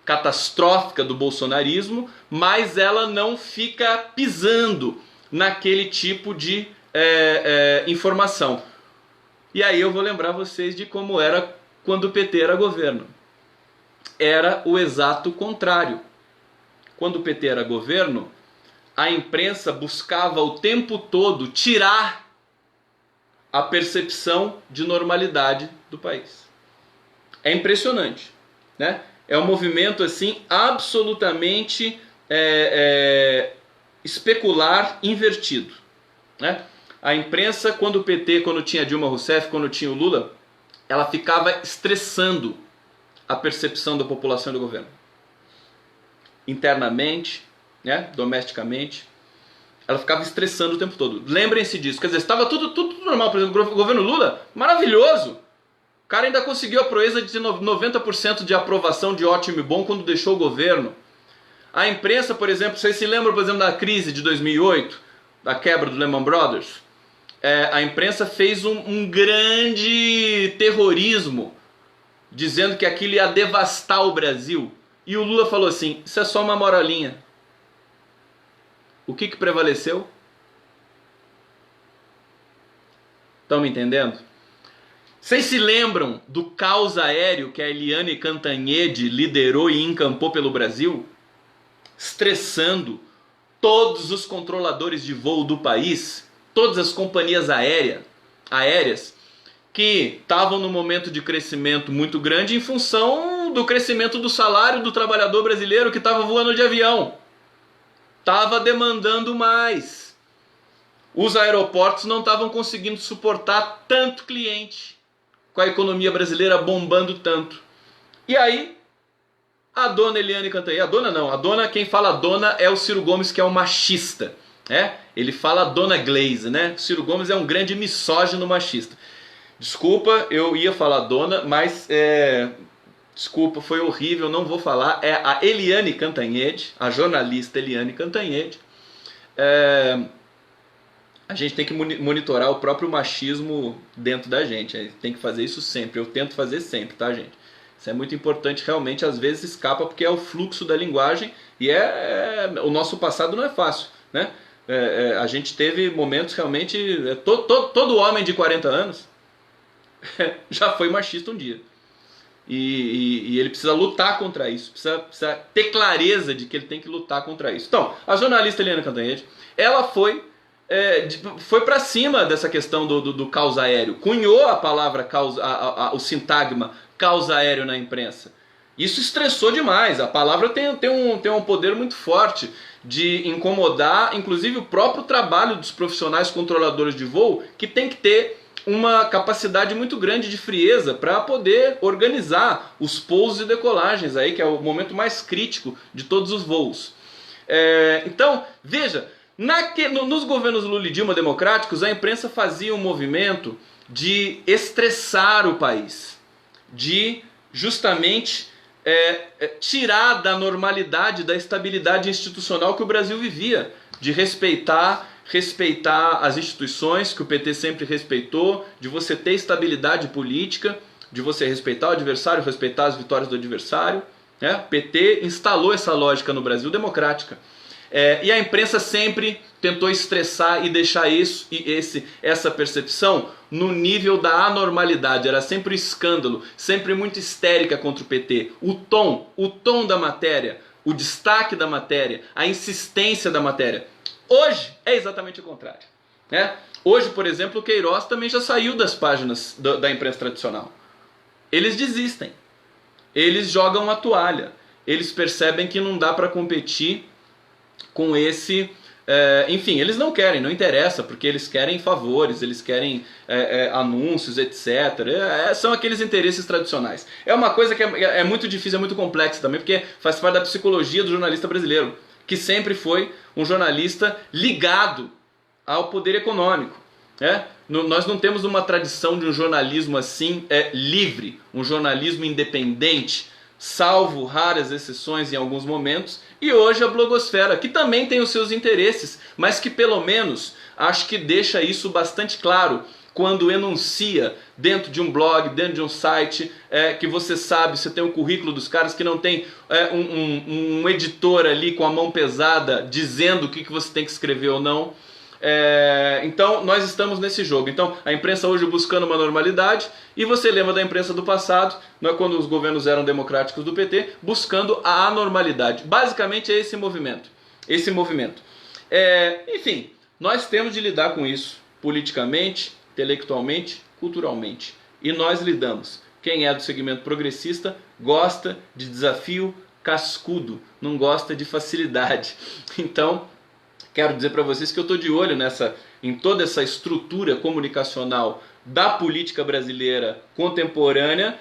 catastrófica do bolsonarismo, mas ela não fica pisando naquele tipo de informação. E aí eu vou lembrar vocês de como era quando o PT era governo. Era o exato contrário. Quando o PT era governo, a imprensa buscava o tempo todo tirar a percepção de normalidade do país. É impressionante, né? É um movimento assim absolutamente especular, invertido, né? A imprensa, quando o PT, quando tinha Dilma Rousseff, quando tinha o Lula, ela ficava estressando a percepção da população e do governo. Internamente, né? Domesticamente. Ela ficava estressando o tempo todo. Lembrem-se disso. Quer dizer, estava tudo normal. Por exemplo, o governo Lula, maravilhoso. O cara ainda conseguiu a proeza de 90% de aprovação de ótimo e bom quando deixou o governo. A imprensa, por exemplo, vocês se lembram, por exemplo, da crise de 2008, da quebra do Lehman Brothers? A imprensa fez um grande terrorismo, dizendo que aquilo ia devastar o Brasil. E o Lula falou assim, isso é só uma moralinha. O que prevaleceu? Estão me entendendo? Vocês se lembram do caos aéreo que a Eliane Cantanhede liderou e encampou pelo Brasil? Estressando todos os controladores de voo do país, todas as companhias aéreas que estavam num momento de crescimento muito grande em função do crescimento do salário do trabalhador brasileiro que estava voando de avião. Estava demandando mais. Os aeroportos não estavam conseguindo suportar tanto cliente, com a economia brasileira bombando tanto. E aí, a dona Eliane Cantanhede, quem fala dona é o Ciro Gomes, que é um machista. Ele fala dona Glaze, né? O Ciro Gomes é um grande misógino machista. Desculpa, eu ia falar dona, mas desculpa, foi horrível, não vou falar. É a Eliane Cantanhede, a jornalista Eliane Cantanhede. A gente tem que monitorar o próprio machismo dentro da gente. Tem que fazer isso sempre. Eu tento fazer sempre, tá, gente? Isso é muito importante, realmente, às vezes escapa porque é o fluxo da linguagem e o nosso passado não é fácil, né? A gente teve momentos realmente... Todo homem de 40 anos já foi machista um dia. E ele precisa lutar contra isso, precisa ter clareza de que ele tem que lutar contra isso. Então, a jornalista Eliane Cantanhede, ela foi para cima dessa questão do caos aéreo, cunhou a palavra o sintagma caos aéreo na imprensa. Isso estressou demais, a palavra tem um poder muito forte de incomodar, inclusive o próprio trabalho dos profissionais controladores de voo, que tem que ter uma capacidade muito grande de frieza para poder organizar os pousos e decolagens, aí, que é o momento mais crítico de todos os voos. Então, veja, nos governos Lula e Dilma democráticos, a imprensa fazia um movimento de estressar o país, de justamente tirar da normalidade, da estabilidade institucional que o Brasil vivia, de respeitar as instituições que o PT sempre respeitou, de você ter estabilidade política, de você respeitar o adversário, respeitar as vitórias do adversário. O PT instalou essa lógica no Brasil democrática. E a imprensa sempre tentou estressar e deixar essa percepção no nível da anormalidade. Era sempre um escândalo, sempre muito histérica contra o PT. O tom da matéria, o destaque da matéria, a insistência da matéria. Hoje é exatamente o contrário, né? Hoje, por exemplo, o Queiroz também já saiu das páginas da imprensa tradicional. Eles desistem, eles jogam a toalha, eles percebem que não dá para competir com esse... enfim, eles não querem, não interessa, porque eles querem favores, eles querem anúncios, etc. São aqueles interesses tradicionais. É uma coisa que é muito difícil, é muito complexa também, porque faz parte da psicologia do jornalista brasileiro, que sempre foi um jornalista ligado ao poder econômico. Nós não temos uma tradição de um jornalismo assim livre, um jornalismo independente, salvo raras exceções em alguns momentos, e hoje a blogosfera, que também tem os seus interesses, mas que pelo menos acho que deixa isso bastante claro quando enuncia dentro de um blog, dentro de um site, que você sabe, você tem o currículo dos caras, que não tem um editor ali com a mão pesada dizendo o que você tem que escrever ou não. Então nós estamos nesse jogo. Então a imprensa hoje buscando uma normalidade, e você lembra da imprensa do passado, quando os governos eram democráticos do PT, buscando a anormalidade. Basicamente é esse movimento. Enfim, nós temos de lidar com isso politicamente, intelectualmente, culturalmente, e nós lidamos. Quem é do segmento progressista gosta de desafio cascudo, não gosta de facilidade. Então quero dizer para vocês que eu estou de olho em toda essa estrutura comunicacional da política brasileira contemporânea,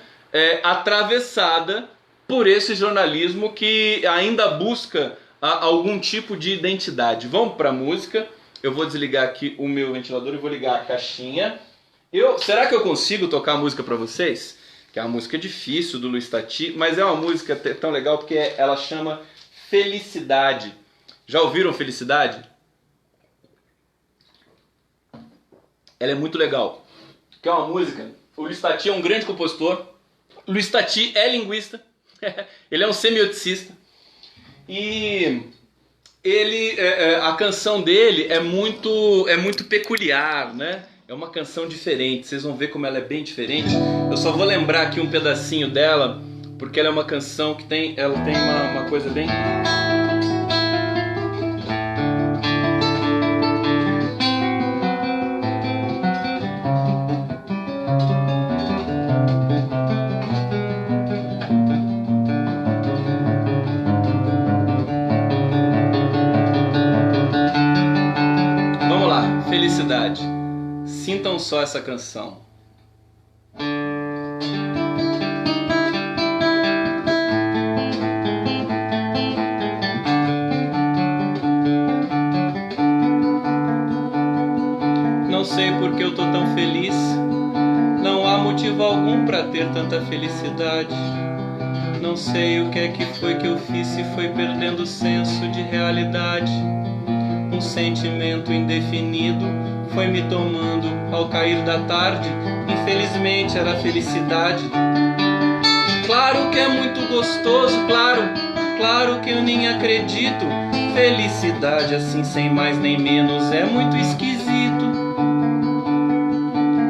atravessada por esse jornalismo que ainda busca algum tipo de identidade. Vamos para a música. Eu vou desligar aqui o meu ventilador e vou ligar a caixinha. Será que eu consigo tocar a música para vocês? Que é uma música difícil do Luiz Tati, mas é uma música tão legal porque ela chama Felicidade. Já ouviram Felicidade? Ela é muito legal. Que é uma música... O Luiz Tati é um grande compositor. O Luiz Tati é linguista. Ele é um semioticista. E a canção dele é muito peculiar, né? É uma canção diferente. Vocês vão ver como ela é bem diferente. Eu só vou lembrar aqui um pedacinho dela, porque ela é uma canção que ela tem uma coisa bem... Felicidade. Sintam só essa canção. Não sei por que eu tô tão feliz. Não há motivo algum pra ter tanta felicidade. Não sei o que é que foi que eu fiz e foi perdendo o senso de realidade. Um sentimento indefinido foi me tomando ao cair da tarde. Infelizmente era felicidade. Claro que é muito gostoso, claro que eu nem acredito. Felicidade assim sem mais nem menos é muito esquisito.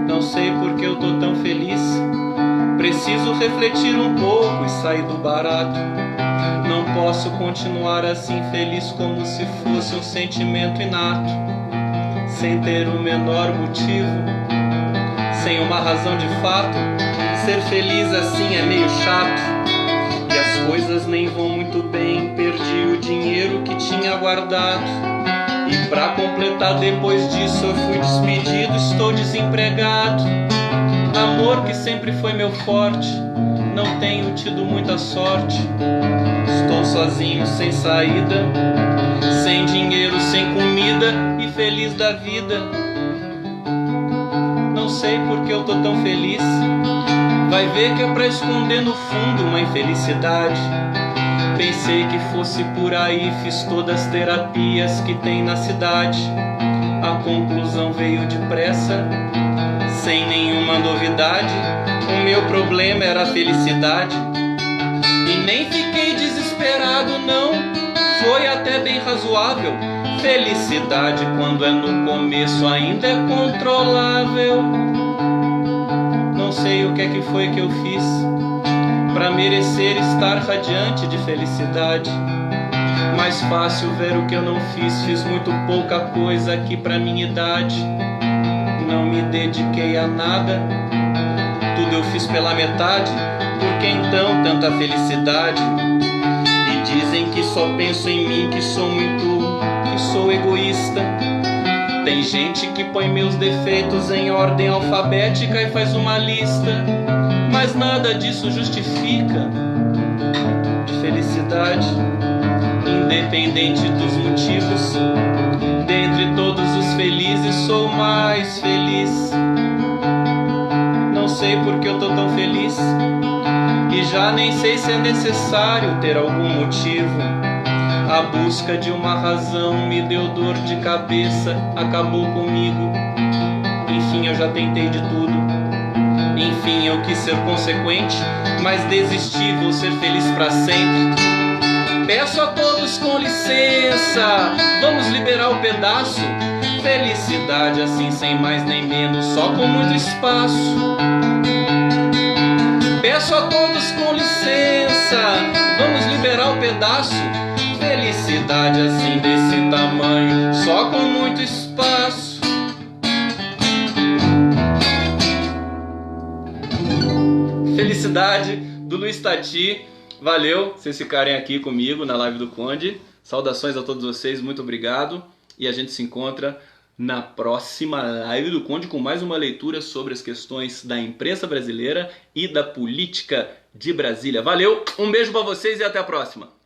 Não sei por que eu tô tão feliz. Preciso refletir um pouco e sair do barato. Não posso continuar assim feliz como se fosse um sentimento inato, sem ter o menor motivo, sem uma razão de fato. Ser feliz assim é meio chato, e as coisas nem vão muito bem. Perdi o dinheiro que tinha guardado, e pra completar depois disso eu fui despedido, estou desempregado. Amor que sempre foi meu forte, não tenho tido muita sorte. Estou sozinho, sem saída, sem dinheiro, sem comida e feliz da vida. Não sei por que eu tô tão feliz. Vai ver que é pra esconder no fundo uma infelicidade. Pensei que fosse por aí, fiz todas as terapias que tem na cidade. A conclusão veio depressa, sem nenhuma novidade. O meu problema era a felicidade. E nem fiquei desesperado não, foi até bem razoável. Felicidade, quando é no começo, ainda é controlável. Não sei o que é que foi que eu fiz pra merecer estar radiante de felicidade. Mais fácil ver o que eu não fiz. Fiz muito pouca coisa aqui pra minha idade. Não me dediquei a nada, tudo eu fiz pela metade. Por que então tanta felicidade? E dizem que só penso em mim, que sou egoísta. Tem gente que põe meus defeitos em ordem alfabética e faz uma lista, mas nada disso justifica felicidade. Independente dos motivos, dentre todos os felizes sou mais feliz. Não sei por que eu tô tão feliz, e já nem sei se é necessário ter algum motivo. A busca de uma razão me deu dor de cabeça, acabou comigo. Enfim, eu já tentei de tudo. Enfim, eu quis ser consequente, mas desisti, vou ser feliz pra sempre. Peço a todos com licença, vamos liberar o pedaço. Felicidade assim, sem mais nem menos, só com muito espaço. Peço a todos com licença, vamos liberar o pedaço. Felicidade assim, desse tamanho, só com muito espaço. Felicidade, do Luiz Tati. Valeu vocês ficarem aqui comigo na live do Conde. Saudações a todos vocês, muito obrigado. E a gente se encontra na próxima live do Conde com mais uma leitura sobre as questões da imprensa brasileira e da política de Brasília. Valeu, um beijo pra vocês e até a próxima.